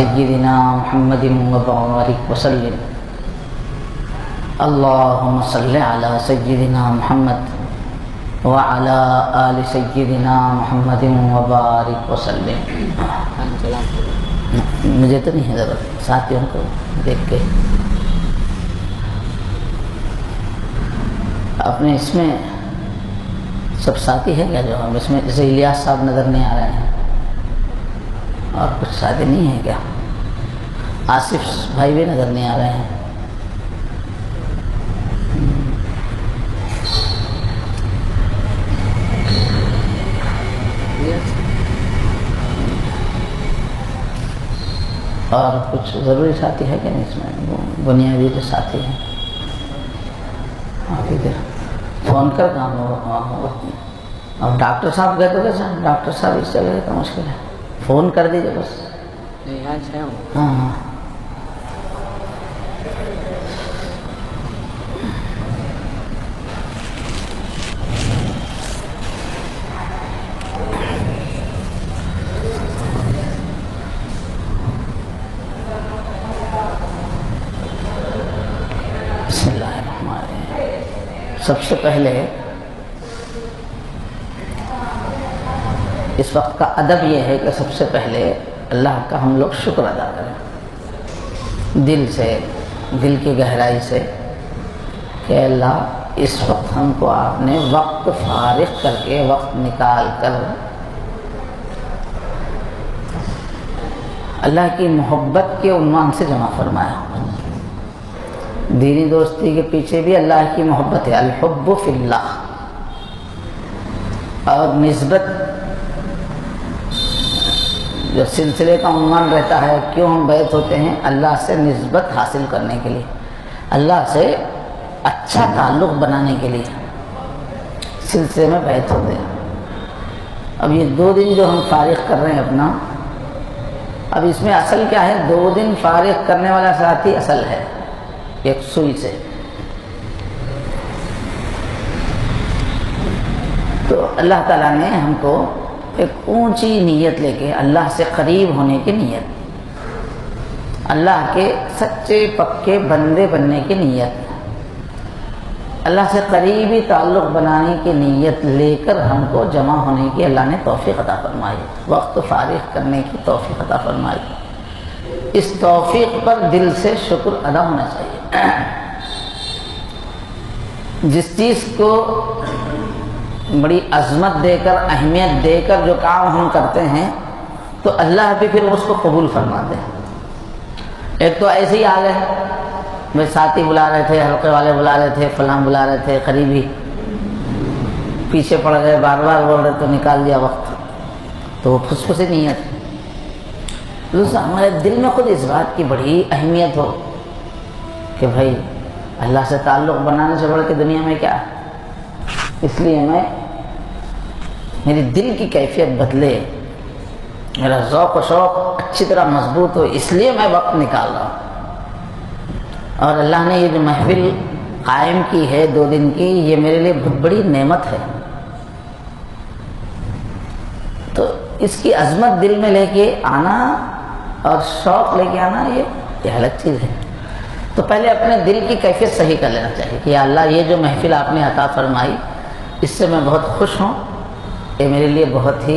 سيدنا محمد وبارك وسلم اللهم صل على سيدنا محمد وعلى آل سيدنا محمد وبارك وسلم. مجھے تو نہیں ہے ضرورت، ساتھیوں کو دیکھ کے اپنے اس میں سب ساتھی ہیں کیا؟ جو ہم اس میں جیسے الیاس صاحب نظر نہیں آ رہے ہیں اور کچھ ساتھی نہیں ہیں کیا؟ آصف بھائی بھی نظر نہیں آ رہے ہیں. اور کچھ ضروری ساتھی ہے کہ نہیں اس میں؟ بنیادی جو ساتھی ہیں آپ ادھر فون کر کام ہو. اور ڈاکٹر صاحب گئے تو کیسا؟ ڈاکٹر صاحب اس جگہ تو مشکل ہے، فون کر دیجیے بس. ہاں ہاں بسم اللہ الرحمن الرحیم. سب سے پہلے اس وقت کا ادب یہ ہے کہ سب سے پہلے اللہ کا ہم لوگ شکر ادا کریں دل سے، دل کی گہرائی سے، کہ اللہ اس وقت ہم کو آپ نے وقت فارغ کر کے، وقت نکال کر اللہ کی محبت کے عنوان سے جمع فرمایا. دینی دوستی کے پیچھے بھی اللہ کی محبت ہے، الحب فی اللہ. اور نسبت جو سلسلے کا عنوان رہتا ہے، کیوں ہم بیعت ہوتے ہیں؟ اللہ سے نسبت حاصل کرنے کے لیے، اللہ سے اچھا تعلق بنانے کے لیے سلسلے میں بیعت ہوتے ہیں. اب یہ 2 دن جو ہم فارغ کر رہے ہیں اپنا، اب اس میں اصل کیا ہے؟ 2 دن فارغ کرنے والا ساتھی اصل ہے ایک سوئی سے. تو اللہ تعالیٰ نے ہم کو ایک اونچی نیت لے کے، اللہ سے قریب ہونے کی نیت، اللہ کے سچے پکے بندے بننے کی نیت، اللہ سے قریبی تعلق بنانے کی نیت لے کر ہم کو جمع ہونے کی اللہ نے توفیق عطا فرمائی، وقت فارغ کرنے کی توفیق عطا فرمائی. اس توفیق پر دل سے شکر ادا ہونا چاہیے. جس چیز کو بڑی عظمت دے کر، اہمیت دے کر جو کام ہم کرتے ہیں تو اللہ بھی پھر اس کو قبول فرماتے ہیں. ایک تو ایسے ہی آ گئے، میرے ساتھی بلا رہے تھے، حلقے والے بلا رہے تھے، فلاں بلا رہے تھے، قریبی پیچھے پڑ گئے، بار بار بول رہے تو نکال دیا وقت، تو وہ پھسپھسی نیت. دوسرا ہمارے دل میں خود اس بات کی بڑی اہمیت ہو کہ بھائی اللہ سے تعلق بنانے سے بڑھ کے دنیا میں کیا ہے. اس لیے میری دل کی کیفیت بدلے، میرا ذوق و شوق اچھی طرح مضبوط ہو، اس لیے میں وقت نکال رہا ہوں. اور اللہ نے یہ جو محفل قائم کی ہے 2 دن کی، یہ میرے لیے بہت بڑی نعمت ہے. تو اس کی عظمت دل میں لے کے آنا اور شوق لے کے آنا، یہ الگ چیز ہے. تو پہلے اپنے دل کی کیفیت صحیح کر لینا چاہیے کہ یا اللہ یہ جو محفل آپ نے عطا فرمائی، اس سے میں بہت خوش ہوں، یہ میرے لیے بہت ہی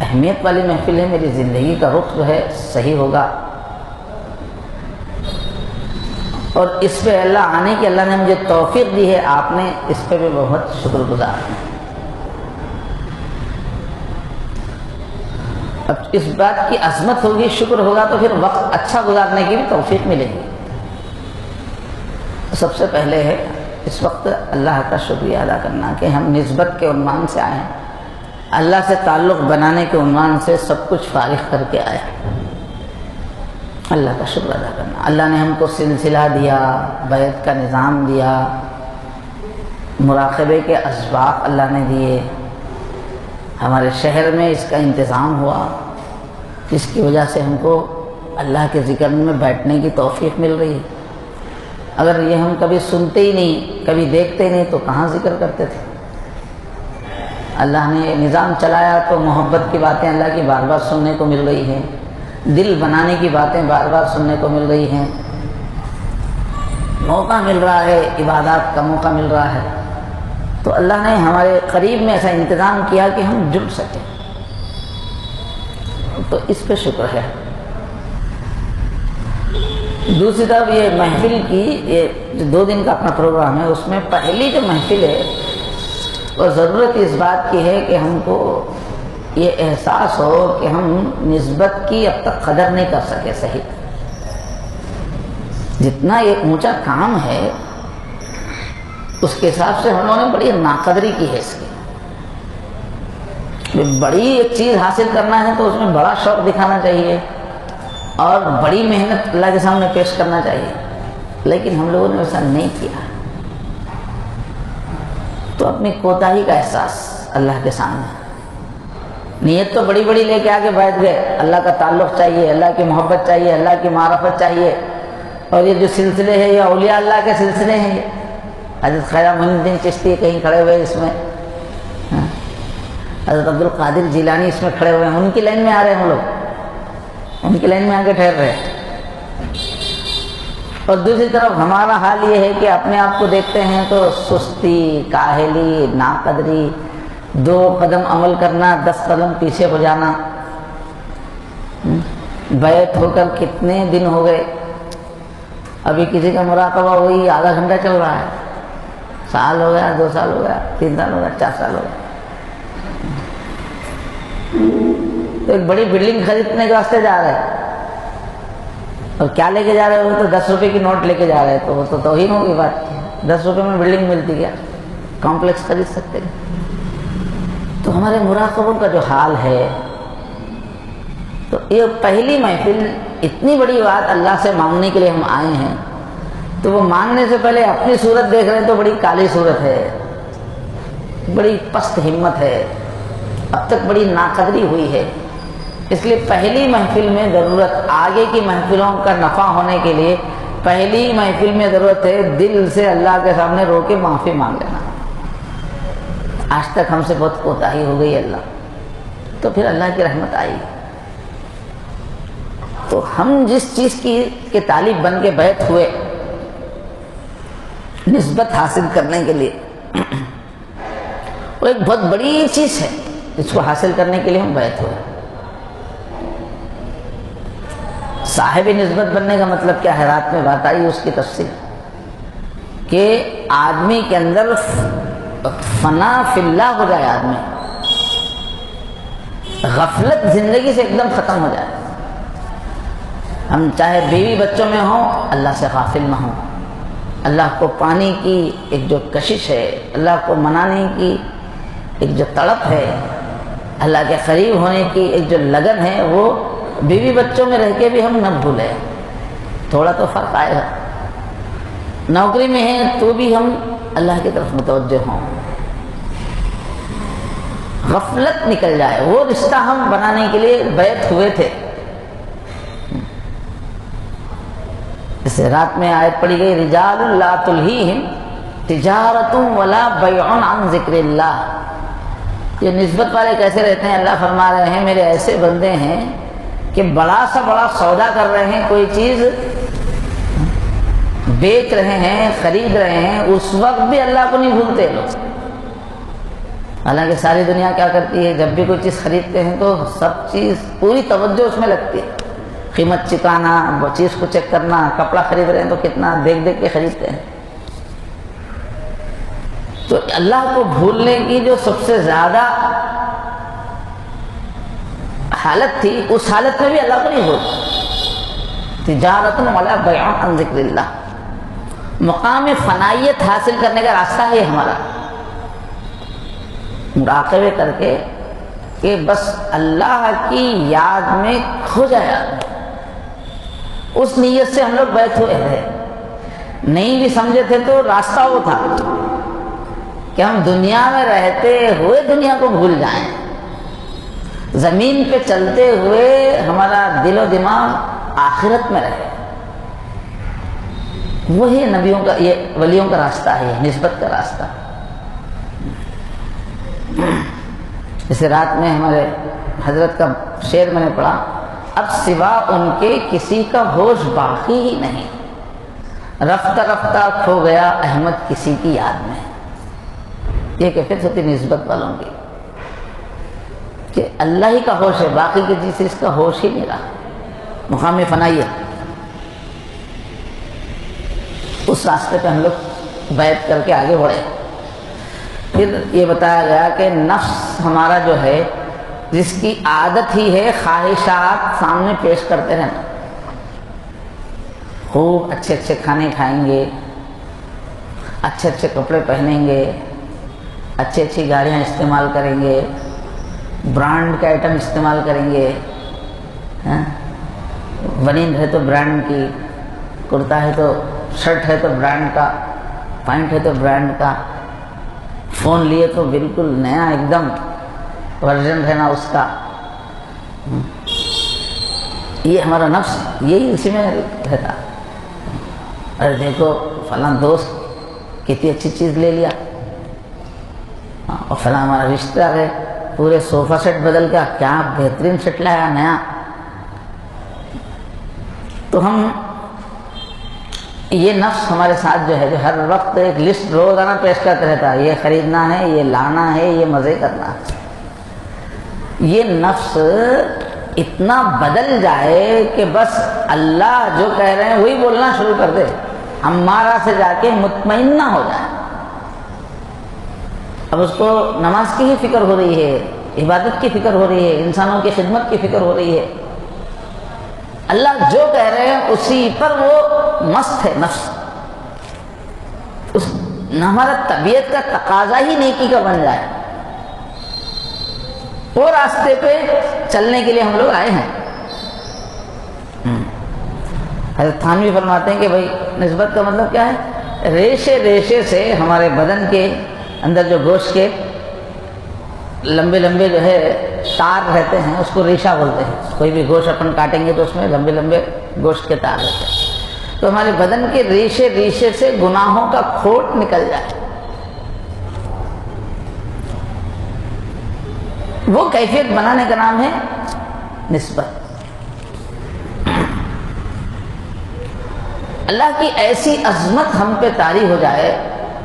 اہمیت والی محفل ہے، میری زندگی کا رخ جو ہے صحیح ہوگا. اور اس پہ اللہ آنے کی اللہ نے مجھے توفیق دی ہے، آپ نے اس پہ بھی بہت شکر گزار ہوں. اب اس بات کی عظمت ہوگی، شکر ہوگا تو پھر وقت اچھا گزارنے کی بھی توفیق ملے گی. سب سے پہلے ہے اس وقت اللہ کا شکریہ ادا کرنا کہ ہم نسبت کے عنوان سے آئے ہیں، اللہ سے تعلق بنانے کے عنوان سے سب کچھ فارغ کر کے آئے. اللہ کا شکر ادا کرنا. اللہ نے ہم کو سلسلہ دیا، بیعت کا نظام دیا، مراقبے کے اسباق اللہ نے دیے، ہمارے شہر میں اس کا انتظام ہوا، جس کی وجہ سے ہم کو اللہ کے ذکر میں بیٹھنے کی توفیق مل رہی ہے. اگر یہ ہم کبھی سنتے ہی نہیں، کبھی دیکھتے ہی نہیں تو کہاں ذکر کرتے تھے؟ اللہ نے نظام چلایا تو محبت کی باتیں اللہ کی بار بار سننے کو مل رہی ہیں، دل بنانے کی باتیں بار بار سننے کو مل رہی ہیں، موقع مل رہا ہے، عبادات کا موقع مل رہا ہے، تو اللہ نے ہمارے قریب میں ایسا انتظام کیا کہ ہم جڑ سکیں، تو اس پہ شکر ہے۔ دوسری طرف یہ محفل کی، یہ جو 2 دن کا اپنا پروگرام ہے، اس میں پہلی جو محفل ہے وہ ضرورت اس بات کی ہے کہ ہم کو یہ احساس ہو کہ ہم نسبت کی اب تک قدر نہیں کر سکے صحیح۔ جتنا ایک اونچا کام ہے اس کے حساب سے ہم لوگوں نے بڑی ناقدری کی ہے اس کی۔ بڑی ایک چیز حاصل کرنا ہے تو اس میں بڑا شوق دکھانا چاہیے اور بڑی محنت اللہ کے سامنے پیش کرنا چاہیے، لیکن ہم لوگوں نے ایسا نہیں کیا، تو اپنی کوتاہی کا احساس اللہ کے سامنے۔ نیت تو بڑی بڑی لے کے آگے بیٹھ گئے، اللہ کا تعلق چاہیے، اللہ کی محبت چاہیے، اللہ کی معرفت چاہیے، اور یہ جو سلسلے ہیں یہ اولیاء اللہ کے سلسلے ہیں، یہ حضرت خواجہ معین الدین چشتی کہیں کھڑے ہوئے اس میں، حضرت عبد القادر جیلانی اس میں کھڑے ہوئے ہیں، ان کی لائن میں آ رہے ہیں ہم لوگ، ان کی لائن میں آ کے ٹھہر رہے ہیں۔ اور دوسری طرف ہمارا حال یہ ہے کہ اپنے آپ کو دیکھتے ہیں تو سستی، کاہلی، ناقدری، 2 قدم عمل کرنا 10 قدم پیچھے ہو جانا۔ بیعت ہو کر کتنے دن ہو گئے، ابھی کسی کا مراقبہ وہی آدھا گھنٹہ چل رہا ہے، سال ہو گیا، 2 سال ہو گیا، 3 سال ہو گیا، 4 سال ہو گیا۔ تو ایک بڑی بلڈنگ خریدنے کے واسطے جا رہے ہیں، اور کیا لے کے جا رہے ہو؟ تو 10 روپے کی نوٹ لے کے جا رہے ہیں، تو وہ تو توہین ہوگی بات، 10 روپے میں بلڈنگ ملتی کیا؟ کمپلیکس خرید سکتے ہیں۔ تو ہمارے مراقبوں کا جو حال ہے، تو یہ پہلی محفل اتنی بڑی بات اللہ سے مانگنے کے لیے ہم آئے ہیں، تو وہ مانگنے سے پہلے اپنی صورت دیکھ رہے ہیں تو بڑی کالی صورت ہے، بڑی پست ہمت ہے، اب تک بڑی ناقدری ہوئی ہے۔ اس لیے پہلی محفل میں ضرورت، آگے کی محفلوں کا نفع ہونے کے لیے پہلی محفل میں ضرورت ہے دل سے اللہ کے سامنے رو کے معافی مانگ لینا۔ آج تک ہم سے بہت کوتاہی ہو گئی اللہ، تو پھر اللہ کی رحمت آئی۔ تو ہم جس چیز کے طالب بن کے بیعت ہوئے نسبت حاصل کرنے کے لیے، وہ ایک بہت بڑی چیز ہے، جس کو حاصل کرنے کے لیے ہم بیعت ہوئے۔ صاحب نسبت بننے کا مطلب کیا ہے؟ رات میں بات آئی اس کی تفصیل، کہ آدمی کے اندر فنا فی اللہ ہو جائے، آدمی غفلت زندگی سے ایک دم ختم ہو جائے۔ ہم چاہے بیوی بچوں میں ہوں، اللہ سے غافل نہ ہوں، اللہ کو پانے کی ایک جو کشش ہے، اللہ کو منانے کی ایک جو تڑپ ہے، اللہ کے قریب ہونے کی ایک جو لگن ہے، وہ بیوی بچوں میں رہ کے بھی ہم نہ بھولیں۔ تھوڑا تو فرق آئے گا، نوکری میں ہیں تو بھی ہم اللہ کی طرف متوجہ ہوں، غفلت نکل جائے۔ وہ رشتہ ہم بنانے کے لیے بیعت ہوئے تھے۔ اسے رات میں آیت پڑھی گئی، رجال لا تلہیہم تجارت ولا بیع عن ذکر اللہ۔ یہ نسبت والے کیسے رہتے ہیں؟ اللہ فرما رہے ہیں میرے ایسے بندے ہیں کہ بڑا سا بڑا سودا کر رہے ہیں، کوئی چیز بیچ رہے ہیں، خرید رہے ہیں، اس وقت بھی اللہ کو نہیں بھولتے لوگ۔ حالانکہ ساری دنیا کیا کرتی ہے، جب بھی کوئی چیز خریدتے ہیں تو سب چیز پوری توجہ اس میں لگتی ہے، قیمت چکانا، وہ چیز کو چیک کرنا، کپڑا خرید رہے ہیں تو کتنا دیکھ دیکھ کے خریدتے ہیں۔ تو اللہ کو بھولنے کی جو سب سے زیادہ حالت تھی، اس حالت میں بھی اللہ کو نہیں بھولتے۔ تجارت ولا بیع عن ذکر اللہ، مقام فنائیت حاصل کرنے کا راستہ ہے ہمارا، مراقبے کر کے کہ بس اللہ کی یاد میں کھو جائے آدمی۔ اس نیت سے ہم لوگ بیعت ہوئے تھے، نہیں بھی سمجھے تھے تو راستہ وہ تھا کہ ہم دنیا میں رہتے ہوئے دنیا کو بھول جائیں، زمین پہ چلتے ہوئے ہمارا دل و دماغ آخرت میں رہے۔ وہی نبیوں کا، یہ ولیوں کا راستہ ہے، نسبت کا راستہ۔ جیسے رات میں ہمارے حضرت کا شعر میں نے پڑھا، اب سوا ان کے کسی کا ہوش باقی ہی نہیں، رفتہ رفتہ کھو گیا احمد کسی کی یاد میں۔ یہ کیفیت ہوتی نسبت والوں کی کہ اللہ ہی کا ہوش ہے، باقی کی چیز اس کا ہوش ہی نہیں رہا، مقام فنائی ہے۔ اس راستے پہ ہم لوگ بیعت کر کے آگے بڑھے۔ پھر یہ بتایا گیا کہ نفس ہمارا جو ہے، جس کی عادت ہی ہے خواہشات سامنے پیش کرتے رہنا، خوب اچھے اچھے کھانے کھائیں گے، اچھے اچھے کپڑے پہنیں گے، اچھی اچھی گاڑیاں استعمال کریں گے، برانڈ کا آئٹم استعمال کریں گے، بنین ہے تو برانڈ کی، کرتا ہے تو شرٹ ہے تو برانڈ کا، پینٹ ہے تو برانڈ کا، فون لیے تو بالکل نیا ایک دم ورژن ہے نا اس کا۔ یہ ہمارا نفس یہی اسی میں رہتا، ارے دیکھو فلاں دوست کتنی اچھی چیز لے لیا، اور فلاں ہمارا رشتہ ہے پورے صوفہ سیٹ بدل کا، کیا بہترین سیٹ لایا نیا۔ تو ہم یہ نفس ہمارے ساتھ جو ہے، جو ہر وقت ایک لسٹ روزانہ پیش کرتا رہتا ہے، یہ خریدنا ہے، یہ لانا ہے، یہ مزے کرنا ہے۔ یہ نفس اتنا بدل جائے کہ بس اللہ جو کہہ رہے ہیں وہی بولنا شروع کر دے، ہمارا سے جا کے مطمئن نہ ہو جائے۔ اب اس کو نماز کی ہی فکر ہو رہی ہے، عبادت کی فکر ہو رہی ہے، انسانوں کی خدمت کی فکر ہو رہی ہے، اللہ جو کہہ رہے ہیں اسی پر وہ مست ہے نفس۔ ہمارا طبیعت کا تقاضا ہی نیکی کا بن جائے، وہ راستے پہ چلنے کے لیے ہم لوگ آئے ہیں۔ حضرت تھانوی فرماتے ہیں کہ بھائی نسبت کا مطلب کیا ہے؟ ریشے ریشے سے ہمارے بدن کے اندر جو گوشت کے لمبے لمبے جو ہے تار رہتے ہیں اس کو ریشہ بولتے ہیں۔ کوئی بھی گوشت اپن کاٹیں گے تو اس میں لمبے لمبے گوشت کے تار رہتے ہیں۔ تو ہمارے بدن کے ریشے ریشے سے گناہوں کا کھوٹ نکل جائے، وہ کیفیت بنانے کا نام ہے نسبت۔ اللہ کی ایسی عظمت ہم پہ طاری ہو جائے،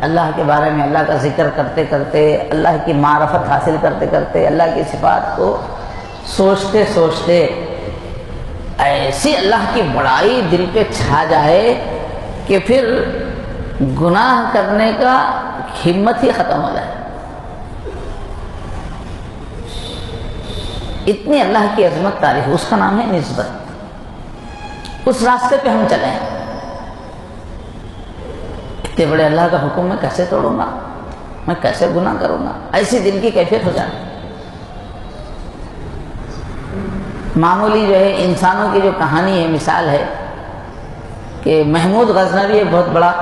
اللہ کے بارے میں اللہ کا ذکر کرتے کرتے، اللہ کی معرفت حاصل کرتے کرتے، اللہ کی صفات کو سوچتے سوچتے ایسی اللہ کی بڑائی دل پہ چھا جائے کہ پھر گناہ کرنے کا ہمت ہی ختم ہو جائے۔ اتنی اللہ کی عظمت تاریخ، اس کا نام ہے نسبت۔ اس راستے پہ ہم چلیں، اتنے بڑے اللہ کا حکم میں کیسے توڑوں گا، میں کیسے گناہ کروں گا، ایسی دل کی کیفیت ہو جائے۔ معمولی جو ہے انسانوں کی جو کہانی ہے، مثال ہے کہ محمود غزنوی ایک بہت بڑا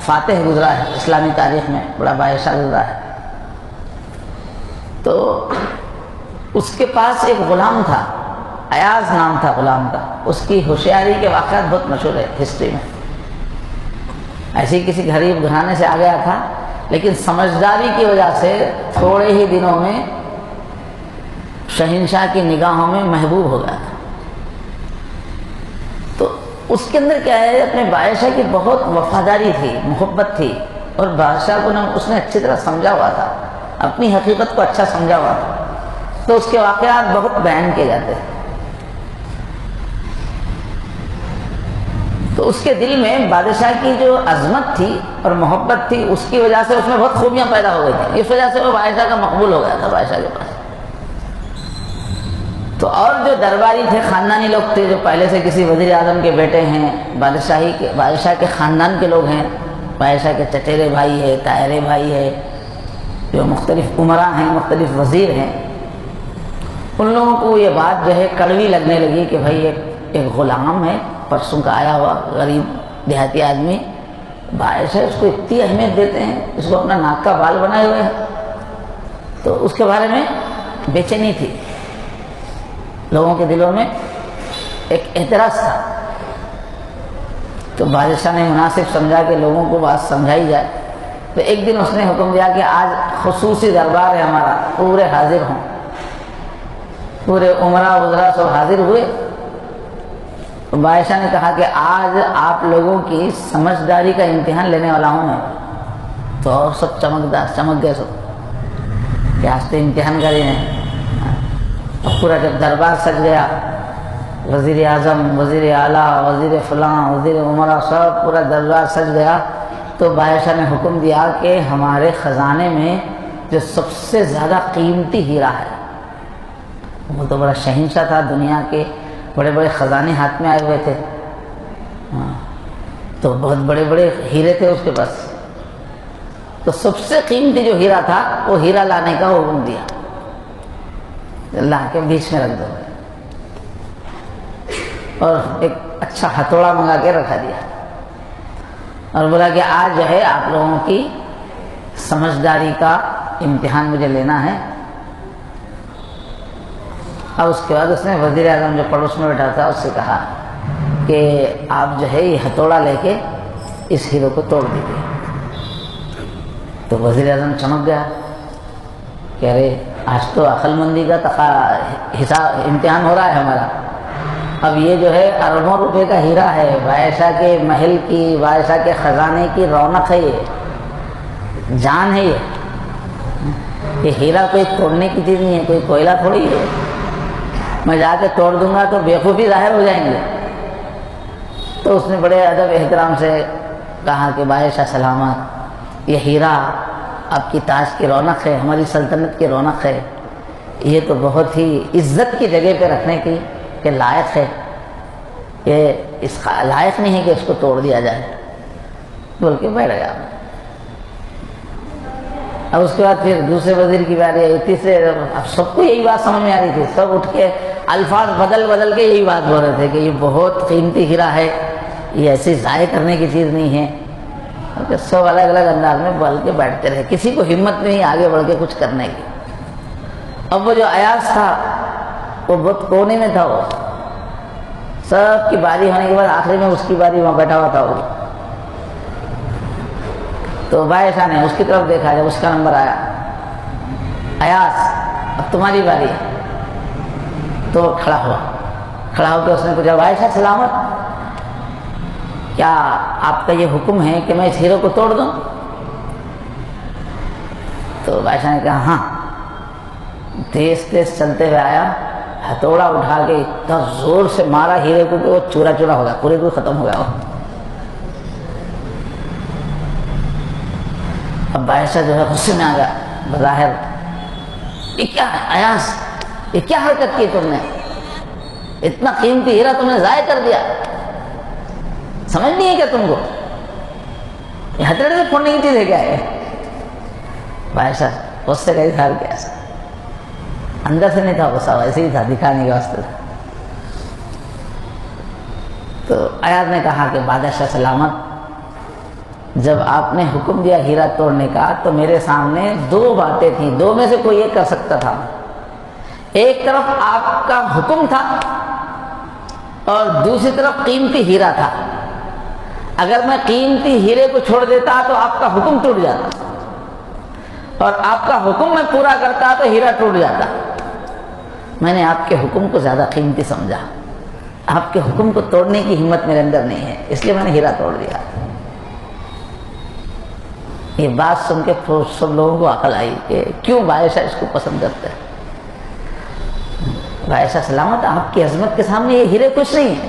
فاتح گزرا ہے اسلامی تاریخ میں، بڑا بادشاہ گزرا ہے۔ تو اس کے پاس ایک غلام تھا، ایاز نام تھا غلام کا۔ اس کی ہوشیاری کے واقعات بہت مشہور ہے ہسٹری میں۔ ایسے کسی غریب گھرانے سے آ گیا تھا، لیکن سمجھداری کی وجہ سے تھوڑے ہی دنوں میں شہنشاہ کی نگاہوں میں محبوب ہو گیا تھا۔ تو اس کے اندر کیا ہے، اپنے بادشاہ کی بہت وفاداری تھی، محبت تھی، اور بادشاہ کو اس نے اچھی طرح سمجھا ہوا تھا، اپنی حقیقت کو اچھا سمجھا ہوا تھا۔ تو اس کے واقعات بہت بیان کیے جاتے ہیں۔ تو اس کے دل میں بادشاہ کی جو عظمت تھی اور محبت تھی، اس کی وجہ سے اس میں بہت خوبیاں پیدا ہو گئی تھیں، اس وجہ سے وہ بادشاہ کا مقبول ہو گیا تھا بادشاہ کے پاس۔ تو اور جو درباری تھے، خاندانی لوگ تھے، جو پہلے سے کسی وزیر اعظم کے بیٹے ہیں، بادشاہ کے خاندان کے لوگ ہیں، بادشاہ کے چچیرے بھائی ہے، تائرے بھائی ہے، جو مختلف امراء ہیں، مختلف وزیر ہیں، ان لوگوں کو یہ بات جو ہے کڑوی لگنے لگی کہ بھائی ایک غلام ہے، پرسوں کا آیا ہوا غریب دیہاتی آدمی، بادشاہ اس کو اتنی اہمیت دیتے ہیں، اس کو اپنا ناک کا بال بنائے ہوئے ہیں۔ تو اس کے بارے میں بے چینی تھی، لوگوں کے دلوں میں ایک اعتراض تھا۔ تو بادشاہ نے مناسب سمجھا کہ لوگوں کو بات سمجھائی جائے۔ تو ایک دن اس نے حکم دیا کہ آج خصوصی دربار ہے ہمارا، پورے حاضر ہوں۔ پورے عمرہ وزراء سب حاضر ہوئے. تو عائشہ نے کہا کہ آج آپ لوگوں کی سمجھداری کا امتحان لینے والا ہوں میں. تو اور سب چمک گئے سب کہ آج تو امتحان کا دن ہے. پورا جب دربار سج گیا، وزیر اعظم، وزیر اعلیٰ، وزیر فلاں، وزیر عمرہ، سب پورا دربار سج گیا، تو عائشہ نے حکم دیا کہ ہمارے خزانے میں جو سب سے زیادہ قیمتی ہیرا ہے، وہ تو بڑا شہنشاہ تھا، دنیا کے بڑے بڑے خزانے ہاتھ میں آئے ہوئے تھے، تو بہت بڑے بڑے ہیرے تھے اس کے پاس، تو سب سے قیمتی جو ہیرا تھا وہ ہیرا لانے کا حکم دیا، اللہ کے بیچ میں رکھ دو، اور ایک اچھا ہتھوڑا منگا کے رکھا دیا، اور بولا کہ آج جو ہے آپ لوگوں کی سمجھداری کا امتحان مجھے لینا ہے. اور اس کے بعد اس نے وزیر اعظم جو پڑوس میں بیٹھا تھا اس سے کہا کہ آپ جو ہے یہ ہتھوڑا لے کے اس ہیرو کو توڑ دیجیے. تو وزیر اعظم چمک گیا کہ ارے آج تو عقل مندی کا حساب امتحان ہو رہا ہے ہمارا. اب یہ جو ہے اربوں روپے کا ہیرا ہے، عائشہ کے محل کی، عائشہ کے خزانے کی رونق ہے، یہ جان ہے. یہ ہیرا کوئی توڑنے کی چیز نہیں ہے، کوئی کوئلہ تھوڑی ہے. میں جا کے توڑ دوں گا تو بیوقوفی ظاہر ہو جائیں گے. تو اس نے بڑے ادب احترام سے کہا کہ عائشہ سلامت، یہ ہیرا آپ کی تاج کی رونق ہے، ہماری سلطنت کی رونق ہے، یہ تو بہت ہی عزت کی جگہ پہ رکھنے کی کہ لائق ہے، یہ اس لائق نہیں ہے کہ اس کو توڑ دیا جائے. بول کے بیٹھ گیا. اب اس کے بعد پھر دوسرے وزیر کی باری آئی، تیسرے، اب سب کو یہی بات سمجھ میں آ رہی تھی، سب اٹھ کے الفاظ بدل بدل کے یہی بات بول رہے تھے کہ یہ بہت قیمتی ہیرا ہے، یہ ایسی ضائع کرنے کی چیز نہیں ہے. سب الگ الگ انداز میں بول کے بیٹھتے رہے، کسی کو ہمت نہیں آگے بڑھ کے کچھ کرنے کی. اب وہ جو ایاز تھا وہ بہت کونے میں تھا، وہ سب کی باری ہونے کے بعد آخری میں اس کی باری وہاں بیٹھا ہوا تھا. وہ تو عائشہ نے اس کی طرف دیکھا، جب اس کا نمبر آیا، ایاز اب تمہاری باری ہے، تو کھڑا ہو کے اس نے پوچھا عائشہ سلامت، کیا آپ کا یہ حکم ہے کہ میں اس ہیرو کو توڑ دوں؟ تو عائشہ نے کہا ہاں. تیز تیز چلتے ہوئے آیا، ہتھوڑا اٹھا کے اتنا زور سے مارا ہیرے کو کہ وہ چورا چورا ہو گیا، پورے کو ختم ہو گیا. اب عائشہ جو ہے غصے میں آ گیا، بظاہر یہ کیا ہے ایاز، یہ کیا حرکت کی تم نے، اتنا قیمتی ہیرا تم نے ضائع کر دیا، سمجھ نہیں ہے کیا تم کو، یہ ہتھوڑے سے پھوڑنے کی چیز ہے کیا ہے؟ عائشہ غصے کا اظہار کیا، ایسا اندر سے نہیں تھا غصہ، ایسے ہی تھا، دکھانے کے واسطے تھا. تو ایاز نے کہا کہ بادشاہ سلامت، جب آپ نے حکم دیا ہیرا توڑنے کا تو میرے سامنے دو باتیں تھیں، دو میں سے کوئی ایک کر سکتا تھا. ایک طرف آپ کا حکم تھا اور دوسری طرف قیمتی ہیرا تھا. اگر میں قیمتی ہیرے کو چھوڑ دیتا تو آپ کا حکم ٹوٹ جاتا، اور آپ کا حکم میں پورا کرتا تو ہیرا ٹوٹ جاتا. میں نے آپ کے حکم کو زیادہ قیمتی سمجھا، آپ کے حکم کو توڑنے کی ہمت میرے اندر نہیں ہے، اس لیے میں نے ہیرا توڑ دیا. یہ بات سن کے سب لوگوں کو عقل آئی کہ کیوں عائشہ اس کو پسند کرتے ہیں. عائشہ سلامت، آپ کی عظمت کے سامنے یہ ہیرے کچھ نہیں ہے،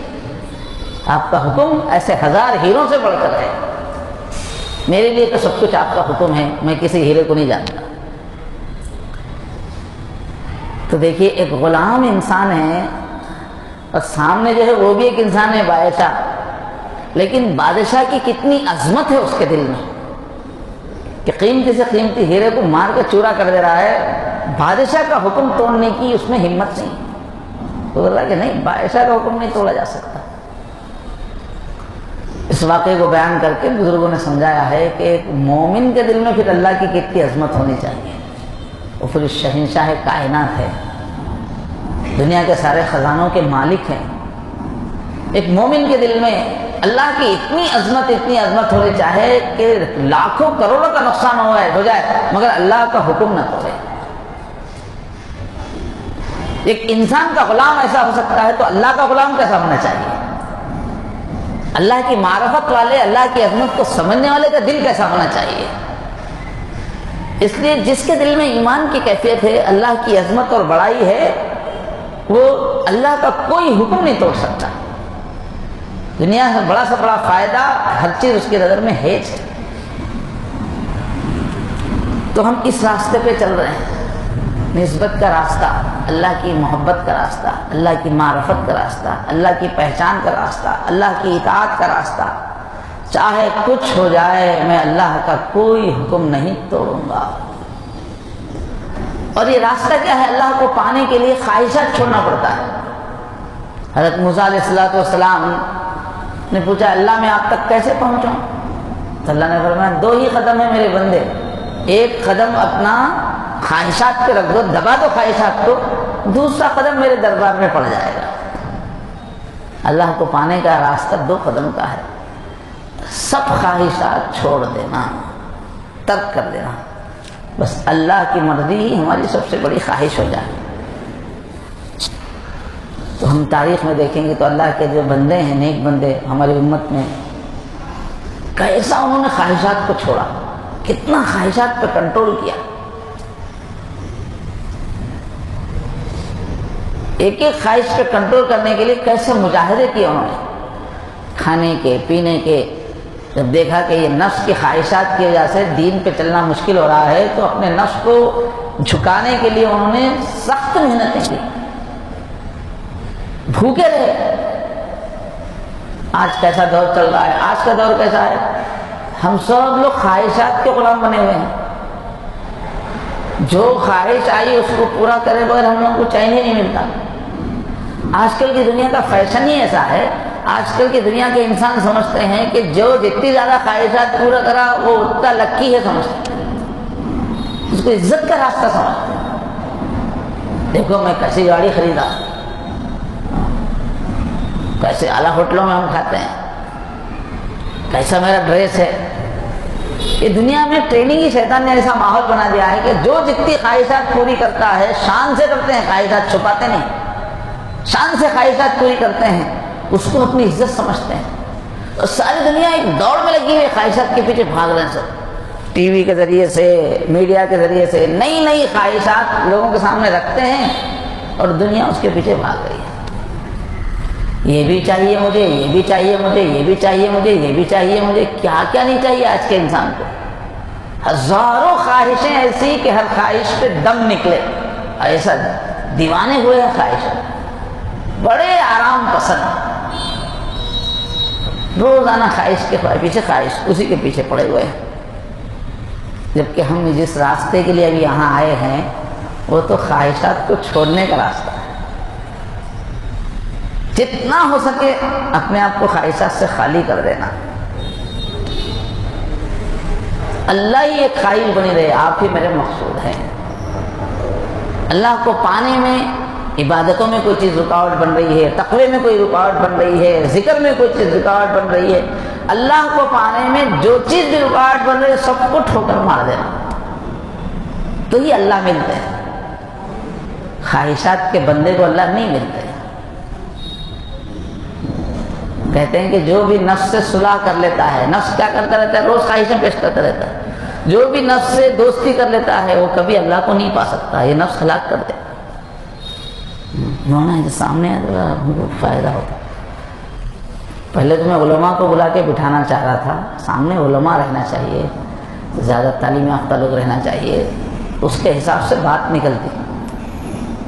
آپ کا حکم ایسے ہزار ہیروں سے بڑھ کر ہے. میرے لیے تو سب کچھ آپ کا حکم ہے، میں کسی ہیرے کو نہیں جانتا. تو دیکھیے ایک غلام انسان ہے اور سامنے جو ہے وہ بھی ایک انسان ہے عائشہ، لیکن بادشاہ کی کتنی عظمت ہے اس کے دل میں کہ قیمتی سے قیمتی ہیرے کو مار کے چورا کر دے رہا ہے. بادشاہ کا حکم توڑنے کی اس میں ہمت نہیں. تو بولا کہ نہیں، بادشاہ کا حکم نہیں توڑا جا سکتا. اس واقعے کو بیان کر کے بزرگوں نے سمجھایا ہے کہ ایک مومن کے دل میں پھر اللہ کی کتنی عظمت ہونی چاہیے. وہ پھر شہنشاہ کائنات ہے، دنیا کے سارے خزانوں کے مالک ہیں. ایک مومن کے دل میں اللہ کی اتنی عظمت ہونی چاہے کہ لاکھوں کروڑوں کا نقصان ہو جائے مگر اللہ کا حکم نہ توڑے. ایک انسان کا غلام ایسا ہو سکتا ہے تو اللہ کا غلام کیسا ہونا چاہیے؟ اللہ کی معرفت والے، اللہ کی عظمت کو سمجھنے والے کا دل کیسا ہونا چاہیے؟ اس لیے جس کے دل میں ایمان کی کیفیت ہے، اللہ کی عظمت اور بڑائی ہے، وہ اللہ کا کوئی حکم نہیں توڑ سکتا۔ دنیا سے بڑا سے بڑا فائدہ ہر چیز اس کی نظر میں ہے۔ تو ہم اس راستے پہ چل رہے ہیں، نسبت کا راستہ، اللہ کی محبت کا راستہ، اللہ کی معرفت کا راستہ، اللہ کی پہچان کا راستہ، اللہ کی اطاعت کا راستہ۔ چاہے کچھ ہو جائے میں اللہ کا کوئی حکم نہیں توڑوں گا۔ اور یہ راستہ کیا ہے؟ اللہ کو پانے کے لیے خواہشات چھوڑنا پڑتا ہے۔ حضرت موسیٰ علیہ السلام نے پوچھا اللہ میں آپ تک کیسے پہنچوں؟ تو اللہ نے فرمایا 2 ہی قدم ہیں میرے بندے، ایک قدم اپنا خواہشات پہ رکھ دو، دبا دو خواہشات کو، دوسرا قدم میرے دربار میں پڑ جائے گا۔ اللہ کو پانے کا راستہ 2 قدم کا ہے، سب خواہشات چھوڑ دینا، ترک کر دینا، بس اللہ کی مرضی ہی ہماری سب سے بڑی خواہش ہو جائے۔ تو ہم تاریخ میں دیکھیں گے تو اللہ کے جو بندے ہیں، نیک بندے ہماری امت میں، کیسا انہوں نے خواہشات کو چھوڑا، کتنا خواہشات پہ کنٹرول کیا۔ ایک ایک خواہش پہ کنٹرول کرنے کے لیے کیسے مجاہدے کیے انہوں نے، کھانے کے، پینے کے۔ جب دیکھا کہ یہ نفس کی خواہشات کی وجہ سے دین پہ چلنا مشکل ہو رہا ہے تو اپنے نفس کو جھکانے کے لیے انہوں نے سخت محنتیں کی، بھوکے رہے۔ آج کیسا دور چل رہا ہے؟ آج کا دور کیسا ہے؟ ہم سب لوگ خواہشات کے غلام بنے ہوئے ہیں۔ جو خواہش آئی اس کو پورا کرے بغیر ہم لوگوں کو چین ہی نہیں ملتا۔ آج کل کی دنیا کا فیشن ہی ایسا ہے، آج کل کی دنیا کے انسان سمجھتے ہیں کہ جو جتنی زیادہ خواہشات پورا کرا وہ اتنا لکی ہے، سمجھتے ہیں، اس کو عزت کا راستہ سمجھتے ہیں۔ دیکھو میں کیسی گاڑی خریدا، کیسے اعلیٰ ہوٹلوں میں ہم کھاتے ہیں، کیسا میرا ڈریس ہے۔ یہ دنیا میں ٹریننگ ہی شیطان نے ایسا ماحول بنا دیا ہے کہ جو جتنی خواہشات پوری کرتا ہے، شان سے کرتے ہیں، خواہشات چھپاتے نہیں، شان سے خواہشات پوری کرتے ہیں، اس کو اپنی عزت سمجھتے ہیں۔ اور ساری دنیا ایک دوڑ میں لگی ہوئی خواہشات کے پیچھے بھاگ رہے ہیں سب، ٹی وی کے ذریعے سے، میڈیا کے ذریعے سے نئی نئی خواہشات لوگوں کے سامنے رکھتے ہیں اور دنیا اس کے پیچھے بھاگ رہی ہے۔ یہ بھی چاہیے مجھے، یہ بھی چاہیے مجھے، یہ بھی چاہیے مجھے، یہ بھی چاہیے مجھے، کیا کیا نہیں چاہیے آج کے انسان کو۔ ہزاروں خواہشیں ایسی کہ ہر خواہش پہ دم نکلے، ایسا دیوانے ہوئے ہیں خواہشیں، بڑے آرام پسند، روزانہ خواہش کے پیچھے خواہش، اسی کے پیچھے پڑے ہوئے ہیں۔ جبکہ ہم جس راستے کے لیے ابھی یہاں آئے ہیں وہ تو خواہشات کو چھوڑنے کا راستہ ہے۔ جتنا ہو سکے اپنے آپ کو خواہشات سے خالی کر دینا، اللہ ہی ایک خواہش بنی رہے، آپ ہی میرے مقصود ہیں۔ اللہ کو پانے میں عبادتوں میں کوئی چیز رکاوٹ بن رہی ہے، تقوی میں کوئی رکاوٹ بن رہی ہے، ذکر میں کوئی چیز رکاوٹ بن رہی ہے، اللہ کو پانے میں جو چیز بھی رکاوٹ بن رہی ہے سب کو ٹھوکر مار دینا، تو ہی اللہ ملتے ہیں۔ خواہشات کے بندے کو اللہ نہیں ملتے۔ کہتے ہیں کہ جو بھی نفس سے صلح کر لیتا ہے، نفس کیا کرتا رہتا ہے؟ روز خواہشیں پیش کرتا رہتا ہے۔ جو بھی نفس سے دوستی کر لیتا ہے وہ کبھی اللہ کو نہیں پا سکتا، یہ نفس ہلاک کر دے۔ مولانا سامنے ہم کو فائدہ ہوتا۔ پہلے تو میں علماء کو بلا کے بٹھانا چاہ رہا تھا، سامنے علماء رہنا چاہیے، زیادہ تعلیم یافتہ لوگ رہنا چاہیے، اس کے حساب سے بات نکلتی۔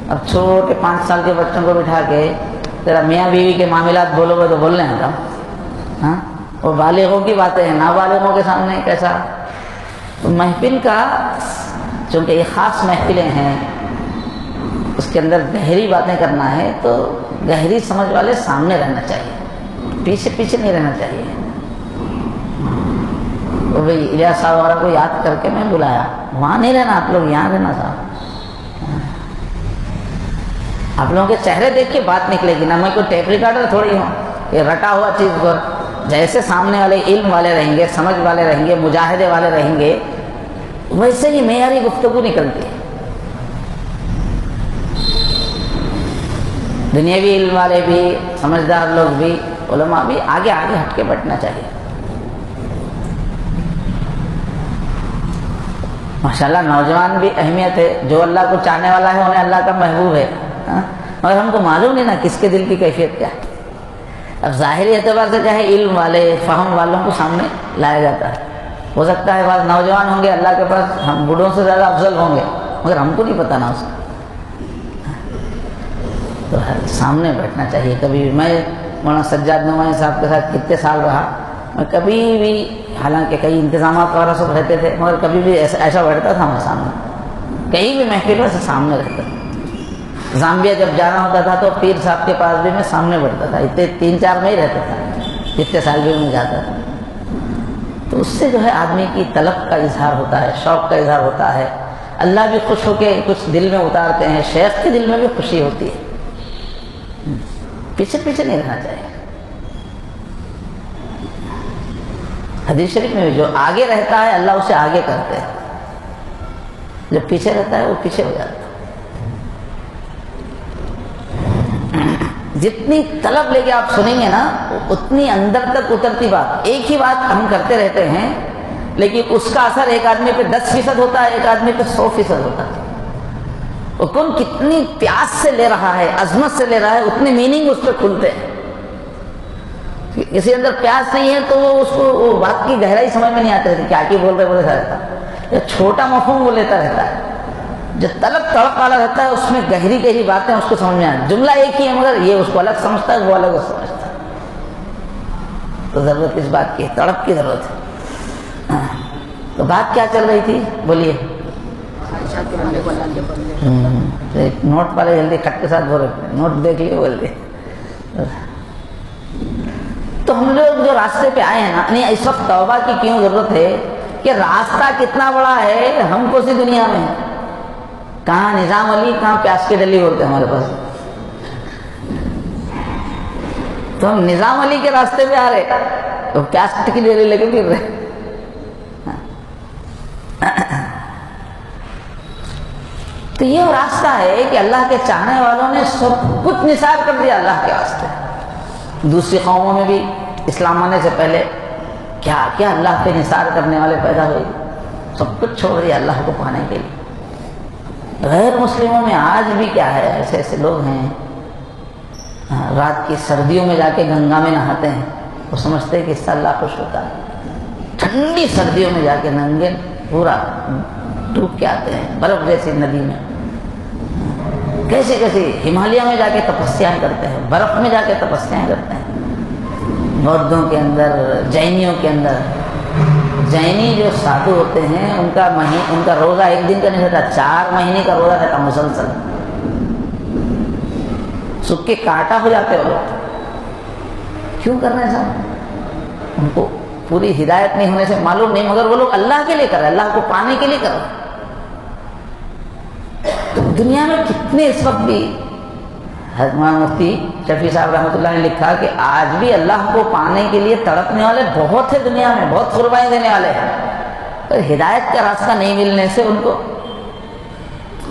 اب چھوٹے 5 سال کے بچوں کو بٹھا کے تیرا میاں بیوی کے معاملات بولو گے تو بولنے ہیں کم، ہاں وہ بالغوں کی باتیں ہیں، نابالغوں کے سامنے کیسا؟ تو محفل کا چونکہ یہ خاص محفلیں ہیں، اس کے اندر گہری باتیں کرنا ہے تو گہری سمجھ والے سامنے رہنا چاہیے، پیچھے پیچھے نہیں رہنا چاہیے۔ تو بھائی الیاس صاحب وغیرہ کو یاد کر کے میں بلایا، وہاں نہیں رہنا آپ لوگ، یہاں رہنا صاحب۔ آپ لوگوں کے چہرے دیکھ کے بات نکلے گی نا، میں کوئی ٹیپ ریکارڈر تھوڑی ہوں یہ رٹا ہوا چیز پر۔ جیسے سامنے والے علم والے رہیں گے، سمجھ والے رہیں گے، مجاہدے والے رہیں گے، ویسے ہی معیاری گفتگو نکلتی ہے۔ دنیاوی علم والے بھی، سمجھدار لوگ بھی، علماء بھی آگے آگے ہٹ کے بیٹھنا چاہیے۔ ماشاءاللہ نوجوان بھی اہمیت ہے، جو اللہ کو چاہنے والا ہے انہیں اللہ کا محبوب ہے، مگر ہم کو معلوم نہیں نا کس کے دل کی کیفیت کیا ہے۔ اب ظاہری اعتبار سے کیا ہے، علم والے فہم والوں کو سامنے لایا جاتا ہے۔ ہو سکتا ہے بعض نوجوان ہوں گے اللہ کے پاس ہم بوڑھوں سے زیادہ افضل ہوں گے، مگر ہم کو نہیں پتہ نا اس کا۔ تو سامنے بیٹھنا چاہیے۔ کبھی بھی میں مولانا سجاد نعمانی صاحب کے ساتھ کتنے سال رہا، میں کبھی بھی، حالانکہ کئی انتظامات وغیرہ سب رہتے تھے، مگر کبھی بھی ایسا بیٹھتا تھا میں سامنے، کہیں بھی محفل سے سامنے رہتا تھا۔ زامبیا جب جانا ہوتا تھا تو پیر صاحب کے پاس بھی میں سامنے بیٹھتا تھا، اتنے 3-4 میں ہی رہتا تھا، اتنے سال بھی میں جاتا تھا۔ تو اس سے جو ہے آدمی کی طلب کا اظہار ہوتا ہے، شوق کا اظہار ہوتا ہے، اللہ بھی خوش ہو کے کچھ دل میں اتارتے ہیں، شیخ کے دل میں بھی خوشی ہوتی ہے۔ پیچھے پیچھے نہیں رہنا چاہیے۔ حدیث شریف میں بھی جو آگے رہتا ہے اللہ اسے آگے کرتے ہیں، جو پیچھے رہتا ہے وہ پیچھے ہو جاتا ہے۔ جتنی طلب لے کے آپ سنیں گے نا اتنی اندر تک اترتی بات۔ ایک ہی بات ہم کرتے رہتے ہیں لیکن اس کا اثر ایک آدمی پہ 10% ہوتا ہے، ایک آدمی پہ 100% ہوتا ہے۔ وہ کون کتنی پیاس سے لے رہا ہے، عظمت سے لے رہا ہے، اتنے میننگ اس پہ کھلتے ہیں۔ کسی اندر پیاس نہیں ہے تو وہ اس کو وہ بات کی گہرائی سمجھ میں نہیں آتی رہتی، کیا بول رہے بولے رہتا ہے، چھوٹا مفہوم وہ لیتا رہتا ہے۔ جو طلب تڑپ والا رہتا ہے اس میں گہری گہری باتیں اس کو سمجھ میں آتی، جملہ ایک ہی ہے مگر یہ اس کو الگ سمجھتا ہے، وہ الگ اس سمجھتا ہے۔ تو ضرورت اس بات کی، تڑپ کی ضرورت ہے۔ تو بات کیا چل رہی تھی، بولیے۔ نوٹ والے جلدی کٹ کے ساتھ بول رہے، نوٹ دیکھ لیے بول دے۔ تو ہم لوگ جو راستے پہ آئے ہیں نا، نہیں اس وقت توبہ کی کیوں ضرورت ہے کہ راستہ کتنا بڑا ہے، ہم کو سی دنیا میں کہاں نظام علی، کہاں پیاس کی ڈلی بولتے ہیں ہمارے پاس۔ تو ہم نظام علی کے راستے پہ آ رہے تو پیاس کی ڈلی لے کے پھر رہے۔ تو یہ راستہ ہے کہ اللہ کے چاہنے والوں نے سب کچھ نثار کر دیا اللہ کے واسطے۔ دوسری قوموں میں بھی اسلام آنے سے پہلے کیا کیا اللہ پہ نثار کرنے والے پیدا ہوئے، سب کچھ چھوڑ دیا اللہ کو پانے کے لیے۔ غیر مسلموں میں آج بھی کیا ہے، ایسے ایسے لوگ ہیں رات کی سردیوں میں جا کے گنگا میں نہاتے ہیں، وہ سمجھتے ہیں کہ اس سے اللہ خوش ہوتا ہے۔ ٹھنڈی سردیوں میں جا کے ننگے پورا ڈوب کے آتے ہیں برف جیسی ندی میں، کیسے کیسے ہمالیہ میں جا کے تپسیاں کرتے ہیں، برف میں جا کے تپسیاں کرتے ہیں۔ بودھوں کے اندر، جینیوں کے اندر، جینی جو سادھو ہوتے ہیں ان کا روزہ ایک دن کا نہیں رہتا، 4 مہینے کا روزہ رہتا مسلسل، سکھ کے کانٹا ہو جاتے وہ لوگ۔ کیوں کر رہے ہیں صاحب؟ ان کو پوری ہدایت نہیں ہونے سے معلوم نہیں، مگر وہ لوگ اللہ کے لیے کر رہے ہیں، اللہ کو پانے کے لیے کر رہے ہیں۔ تو دنیا میں کتنے اس وقت بھی، حضرت مولانا مفتی شفیع صاحب رحمۃ اللہ نے لکھا کہ آج بھی اللہ کو پانے کے لیے تڑپنے والے بہت ہیں دنیا میں، بہت قربانی دینے والے ہیں، پر ہدایت کا راستہ نہیں ملنے سے ان کو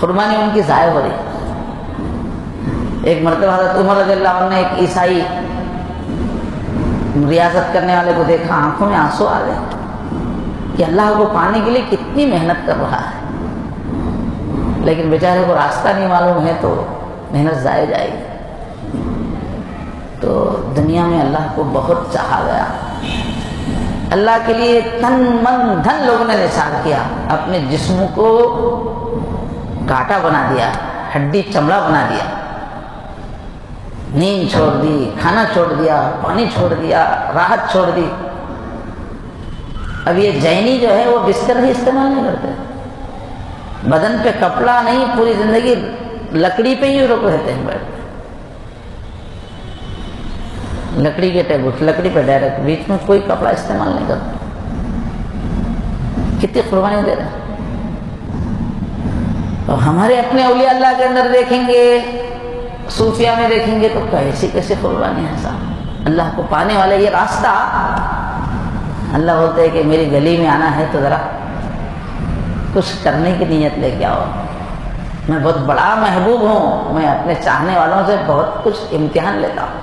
قربانی ان کی ضائع ہو رہی۔ ایک مرتبہ حضرت عمر رضی اللہ عنہ نے ایک عیسائی ریاضت کرنے والے کو دیکھا، آنکھوں میں آنسو آ گئے کہ اللہ کو پانے کے لیے کتنی محنت کر رہا ہے، لیکن بیچارے کو راستہ نہیں معلوم ہے تو محنت ضائع جائے گی۔ تو دنیا میں اللہ کو بہت چاہا گیا، اللہ کے لیے تن من دھن لوگوں نے نثار کیا، اپنے جسم کو کانٹا بنا دیا، ہڈی چمڑا بنا دیا، نیند چھوڑ دی، کھانا چھوڑ دیا، پانی چھوڑ دیا، راحت چھوڑ دی۔ اب یہ جینی جو ہے وہ بستر ہی استعمال نہیں کرتے، بدن پہ کپڑا نہیں، پوری زندگی لکڑی پہ ہی رک رہتے ہیں، بیٹھ لکڑی کے ٹیبل، لکڑی پہ ڈائریکٹ، بیچ میں کوئی کپڑا استعمال نہیں کرتے۔ کتنی قربانی دے رہے ہیں۔ اور ہمارے اپنے اولیاء اللہ کے اندر دیکھیں گے، صوفیہ میں دیکھیں گے تو کیسی کیسی قربانی ہے صاحب، اللہ کو پانے والے یہ راستہ۔ اللہ بولتے ہیں کہ میری گلی میں آنا ہے تو ذرا کچھ کرنے کی نیت لے کے آؤ، میں بہت بڑا محبوب ہوں، میں اپنے چاہنے والوں سے بہت کچھ امتحان لیتا ہوں۔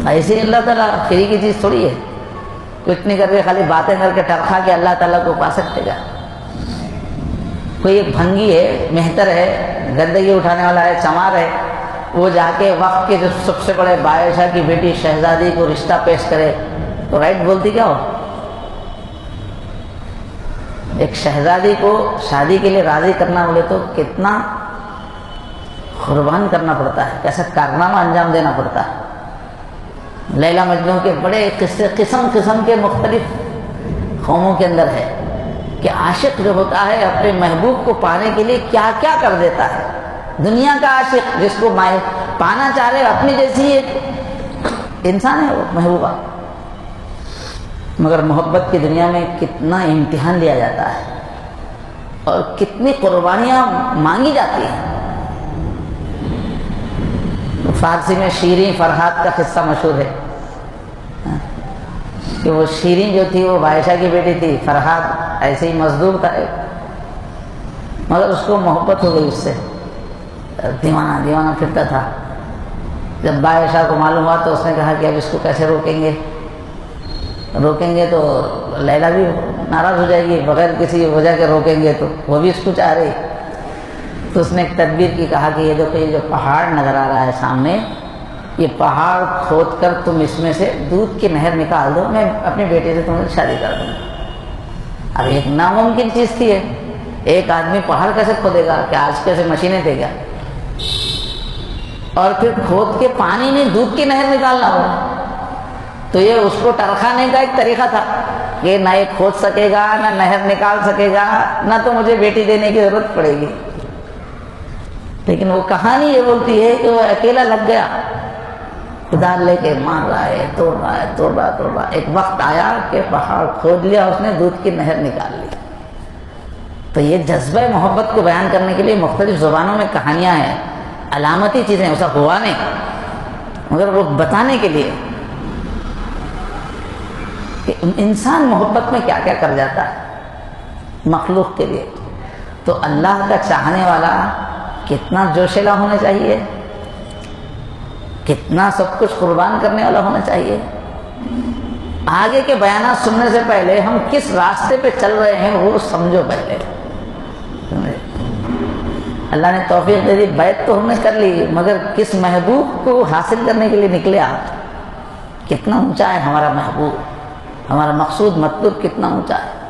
ایسے اللہ تعالیٰ فری کی چیز تھوڑی ہے، کچھ نہیں کر کے خالی باتیں کر کے ٹرکھا کے اللہ تعالیٰ کو پا سکتے گا۔ کوئی ایک بھنگی ہے، مہتر ہے، گندگی اٹھانے والا ہے، چمار ہے، وہ جا کے وقت کے جو سب سے بڑے بادشاہ کی بیٹی شہزادی کو رشتہ پیش کرے تو رائٹ بولتی کیا ہو؟ ایک شہزادی کو شادی کے لیے راضی کرنا بولے تو کتنا قربان کرنا پڑتا ہے، کیسا کارنامہ انجام دینا پڑتا ہے۔ لیلا مجنون کے بڑے قصے قسم قسم کے مختلف قوموں کے اندر ہے کہ عاشق جو ہوتا ہے اپنے محبوب کو پانے کے لیے کیا کیا کر دیتا ہے۔ دنیا کا عاشق جس کو پانا چاہ رہے اپنی جیسی ایک انسان ہے وہ محبوبہ، مگر محبت کی دنیا میں کتنا امتحان لیا جاتا ہے اور کتنی قربانیاں مانگی جاتی ہیں۔ فارسی میں شیریں فرحات کا قصہ مشہور ہے کہ وہ شیریں جو تھی وہ بادشاہ کی بیٹی تھی، فرحات ایسے ہی مزدور تھا مگر اس کو محبت ہو گئی اس سے، دیوانہ پھرتا تھا۔ جب بادشاہ کو معلوم ہوا تو اس نے کہا کہ اب اس کو کیسے روکیں گے تو لیلا بھی ناراض ہو جائے گی، بغیر کسی وجہ کے روکیں گے تو وہ بھی اس کو چاہ رہی۔ تو اس نے ایک تدبیر کی، کہا کہ یہ دیکھو یہ جو پہاڑ نظر آ رہا ہے سامنے، یہ پہاڑ کھود کر تم اس میں سے دودھ کی نہر نکال دو، میں اپنی بیٹی سے تمہیں شادی کر دوں گا۔ اب ایک ناممکن چیز تھی ہے، ایک آدمی پہاڑ کیسے کھودے گا کہ آج کیسے مشینیں دے گا، اور پھر کھود کے پانی میں دودھ کی نہر نکالنا ہو تو یہ اس کو ٹرکھانے کا ایک طریقہ تھا کہ نہ یہ کھود سکے گا نہ نہر نکال سکے گا، نہ تو مجھے بیٹی دینے کی ضرورت پڑے گی۔ لیکن وہ کہانی یہ بولتی ہے کہ وہ اکیلا لگ گیا، کدال لے کے مار رہا ہے، توڑ رہا۔ ایک وقت آیا کہ پہاڑ کھود لیا اس نے، دودھ کی نہر نکال لی۔ تو یہ جذبہ محبت کو بیان کرنے کے لیے مختلف زبانوں میں کہانیاں ہیں، علامتی چیزیں، ایسا ہوا نہیں مگر وہ بتانے کے لیے کہ انسان محبت میں کیا کیا کر جاتا ہے مخلوق کے لیے۔ تو اللہ کا چاہنے والا کتنا جوشیلا ہونا چاہیے، کتنا سب کچھ قربان کرنے والا ہونا چاہیے۔ آگے کے بیانات سننے سے پہلے ہم کس راستے پہ چل رہے ہیں وہ سمجھو پہلے۔ اللہ نے توفیق دے دی، بیعت تو ہم نے کر لی، مگر کس محبوب کو حاصل کرنے کے لیے نکلے آپ؟ کتنا اونچا ہے ہمارا محبوب، ہمارا مقصود مطلوب کتنا اونچا ہے۔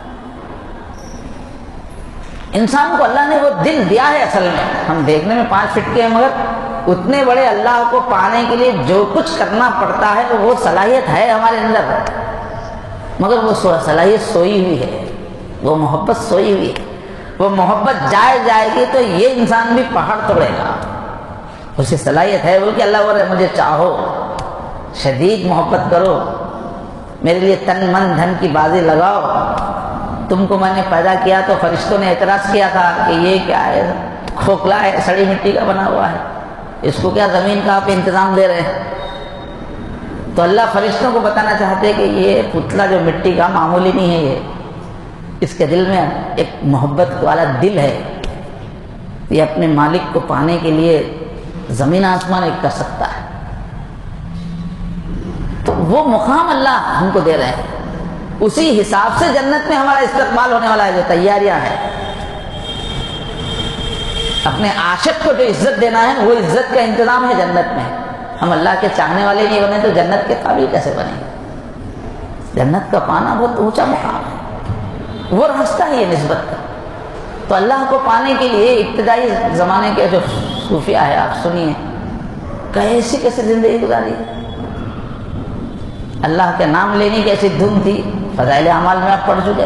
انسان کو اللہ نے وہ دل دیا ہے، اصل میں ہم دیکھنے میں 5 فٹ کے ہیں مگر اتنے بڑے اللہ کو پانے کے لیے جو کچھ کرنا پڑتا ہے وہ صلاحیت ہے ہمارے اندر، مگر وہ صلاحیت سوئی ہوئی ہے، وہ محبت سوئی ہوئی ہے۔ وہ محبت جائے گی تو یہ انسان بھی پہاڑ توڑے گا، اسے صلاحیت ہے۔ بلکہ اللہ بولے مجھے چاہو، شدید محبت کرو، میرے لیے تن من دھن کی بازی لگاؤ۔ تم کو میں نے پیدا کیا تو فرشتوں نے اعتراض کیا تھا کہ یہ کیا ہے، کھوکھلا ہے، سڑی مٹی کا بنا ہوا ہے، اس کو کیا زمین کا آپ انتظام دے رہے ہیں؟ تو اللہ فرشتوں کو بتانا چاہتے کہ یہ پتلا جو مٹی کا معمولی نہیں ہے، یہ اس کے دل میں ایک محبت والا دل ہے، یہ اپنے مالک کو پانے کے لیے زمین آسمان ایک کر سکتا ہے۔ تو وہ مقام اللہ ہم کو دے رہے ہیں، اسی حساب سے جنت میں ہمارا استقبال ہونے والا ہے، جو تیاریاں ہیں۔ اپنے عاشق کو جو عزت دینا ہے وہ عزت کا انتظام ہے جنت میں۔ ہم اللہ کے چاہنے والے نہیں بنے تو جنت کے قابل کیسے بنیں گے؟ جنت کا پانا بہت اونچا مقام ہے، وہ راستہ ہے یہ نسبت کا۔ تو اللہ کو پانے کے لیے ابتدائی زمانے کے جو صوفیہ ہے، آپ سنیے کیسی کیسی زندگی گزاری، اللہ کے نام لینے کی ایسی دھن تھی۔ فضائل اعمال میں آپ پڑھ چکے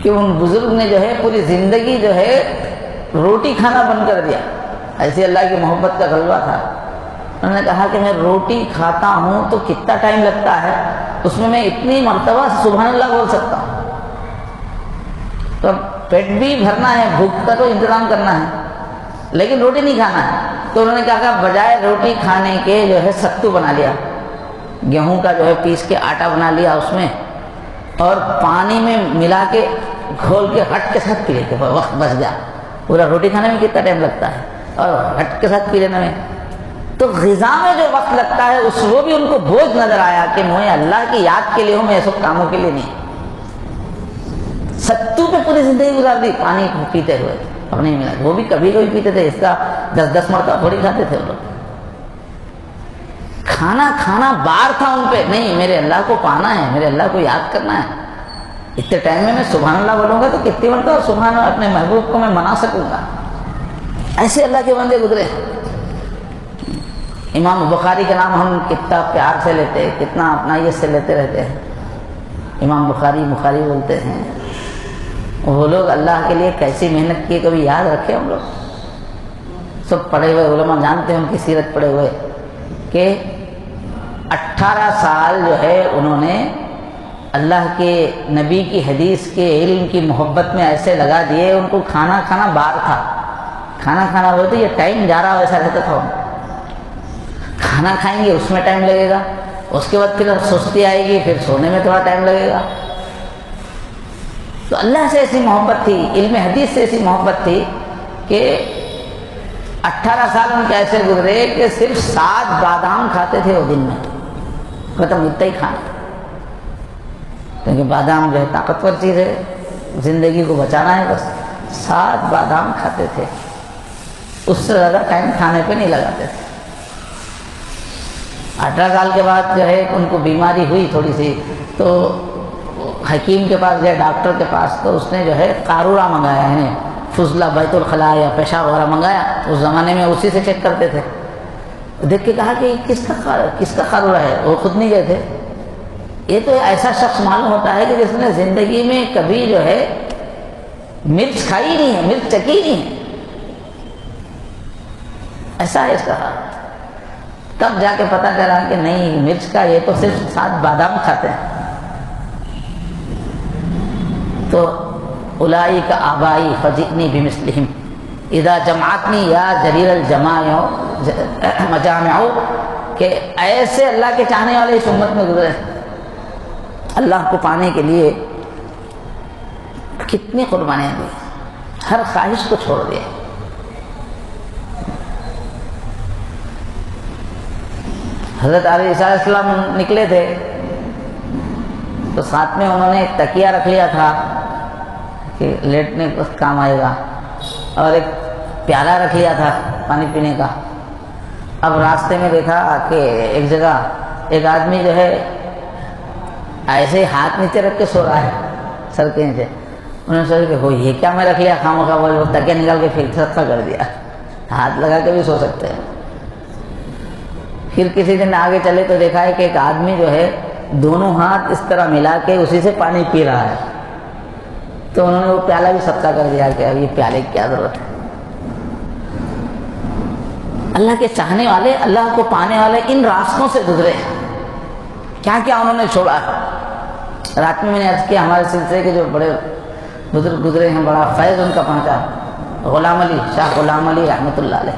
کہ ان بزرگ نے جو ہے پوری زندگی جو ہے روٹی کھانا بند کر دیا، ایسی اللہ کی محبت کا غلبہ تھا۔ انہوں نے کہا کہ میں روٹی کھاتا ہوں تو کتنا ٹائم لگتا ہے، اس میں اتنی مرتبہ سبحان اللہ بول سکتا ہوں۔ تو پیٹ بھی بھرنا ہے، بھوک کا تو انتظام کرنا ہے، لیکن روٹی نہیں کھانا ہے۔ تو انہوں نے کہا کہ بجائے روٹی کھانے کے جو ہے ستو بنا لیا، گیہوں کا جو ہے پیس کے آٹا بنا لیا اس میں، اور پانی میں ملا کے گھول کے ہٹ کے ساتھ پی لیتے، وقت بچ گیا۔ پورا روٹی کھانے میں کتنا ٹائم لگتا ہے اور ہٹ کے ساتھ پی لینے میں. تو غذا میں جو وقت لگتا ہے وہ بھی ان کو بوجھ نظر آیا کہ مجھے اللہ کی یاد کے لیے ہوں، میں ایسے کاموں کے لیے نہیں. ستو پہ پوری زندگی گزار دی پانی پیتے ہوئے اپنے ملا. وہ بھی کبھی کبھی پیتے تھے، اس کا 10 مرتبہ تھوڑی کھاتے تھے وہ لوگ. کھانا بار تھا ان پہ، نہیں میرے اللہ کو پانا ہے، میرے اللہ کو یاد کرنا ہے. اتنے ٹائم میں سبحان اللہ بولوں گا تو کتنی مرتبہ سبحان اللہ اپنے محبوب کو میں منا سکوں گا. ایسے اللہ کے بندے گزرے. امام بخاری کا نام ہم کتنا پیار سے لیتے، کتنا اپنائیت سے لیتے رہتے ہیں. امام بخاری بولتے ہیں. وہ لوگ اللہ کے لیے کیسی محنت کی کبھی یاد رکھے ہم لوگ؟ سب پڑھے ہوئے علماء جانتے ہیں ان کی سیرت پڑھے ہوئے کہ 18 سال جو ہے انہوں نے اللہ کے نبی کی حدیث کے علم کی محبت میں ایسے لگا دیے. ان کو کھانا بار تھا. کھانا وہ تو یہ ٹائم جا رہا ویسا رہتا تھا. کھانا کھائیں گے اس میں ٹائم لگے گا، اس کے بعد پھر سستی آئے گی، پھر سونے میں تھوڑا ٹائم لگے گا. تو اللہ سے ایسی محبت تھی، علم حدیث سے ایسی محبت تھی کہ 18 سال ان کے ایسے گزرے کہ صرف 7 بادام کھاتے تھے وہ دن میں. ختم اتنا ہی کھانا، کیونکہ بادام جو ہے طاقتور چیز ہے، زندگی کو بچانا ہے. بس 7 بادام کھاتے تھے، اس سے زیادہ ٹائم کھانے پہ نہیں لگاتے تھے. 18 سال کے بعد جو ہے ان کو بیماری ہوئی تھوڑی سی، تو حکیم کے پاس گئے، ڈاکٹر کے پاس. تو اس نے جو ہے قارورہ منگایا ہے، فضلہ بیت الخلاء یا پیشاب وغیرہ منگایا. اس زمانے میں اسی سے چیک کرتے تھے. دیکھ کے کہا کہ کس کا قارورہ ہے؟ وہ خود نہیں گئے تھے. یہ تو ایسا شخص معلوم ہوتا ہے کہ جس نے زندگی میں کبھی جو ہے مرچ کھائی نہیں ہے، مرچ چکی نہیں ہے. ایسا ہے اس کا حال. تب جا کے پتہ چلا کہ نہیں، مرچ کا یہ تو صرف 7 بادام کھاتے ہیں. تو اولئک آبائی فجئنی بمثلہم اذا جمعتنی یا جریر مجامع، کہ ایسے اللہ کے چاہنے والے اس امت میں گزرے. اللہ کو پانے کے لیے کتنی قربانیاں دی، ہر خواہش کو چھوڑ دیا. حضرت علیہ السلام نکلے تھے تو ساتھ میں انہوں نے ایک تکیہ رکھ لیا تھا کہ لیٹنے کو کام آئے گا، اور ایک پیالہ رکھ لیا تھا پانی پینے کا. اب راستے میں دیکھا کہ ایک جگہ ایک آدمی جو ہے ایسے ہی ہاتھ نیچے رکھ کے سو رہا ہے سر کے نیچے. انہوں نے سوچا کہ ہو یہ کیا میں رکھ لیا خواہ وہ تکیہ نکال کے پھر صدقہ کر دیا. ہاتھ لگا کے بھی سو سکتے ہیں. پھر کسی دن آگے چلے تو دیکھا ہے کہ ایک آدمی جو ہے دونوں ہاتھ اس طرح ملا کے اسی سے پانی پی رہا ہے. تو انہوں نے وہ پیالہ بھی صدقہ کر دیا کہ اب یہ پیالے کی کیا ضرورت ہے. اللہ کے چاہنے والے، اللہ کو پانے والے ان راستوں سے گزرے ہیں. کیا کیا انہوں نے چھوڑا ہے. رات میں نے عرض کیا ہمارے سلسلے کے جو بڑے بزرگ گزرے ہیں، بڑا فیض ان کا پہنچا. غلام علی، شاہ غلام علی رحمۃ اللہ علیہ،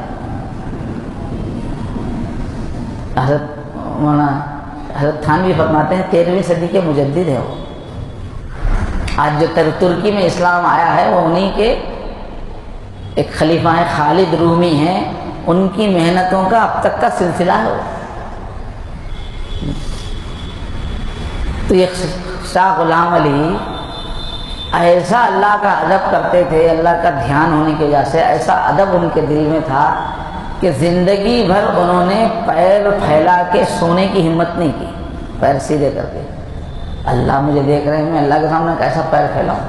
حضرت تھانوی فرماتے ہیں 13ویں صدی کے مجدد ہیں وہ. آج جو ترکی میں اسلام آیا ہے وہ انہی کے ایک خلیفہ ہیں، خالد رومی ہیں. ان کی محنتوں کا اب تک کا سلسلہ ہے وہ. تو یہ شاہ غلام علی ایسا اللہ کا ادب کرتے تھے، اللہ کا دھیان ہونے کی وجہ سے ایسا ادب ان کے دل میں تھا کہ زندگی بھر انہوں نے پیر پھیلا کے سونے کی ہمت نہیں کی. پیر سیدھے کر کے، اللہ مجھے دیکھ رہے ہیں، میں اللہ کے سامنے کیسا پیر پھیلاؤں.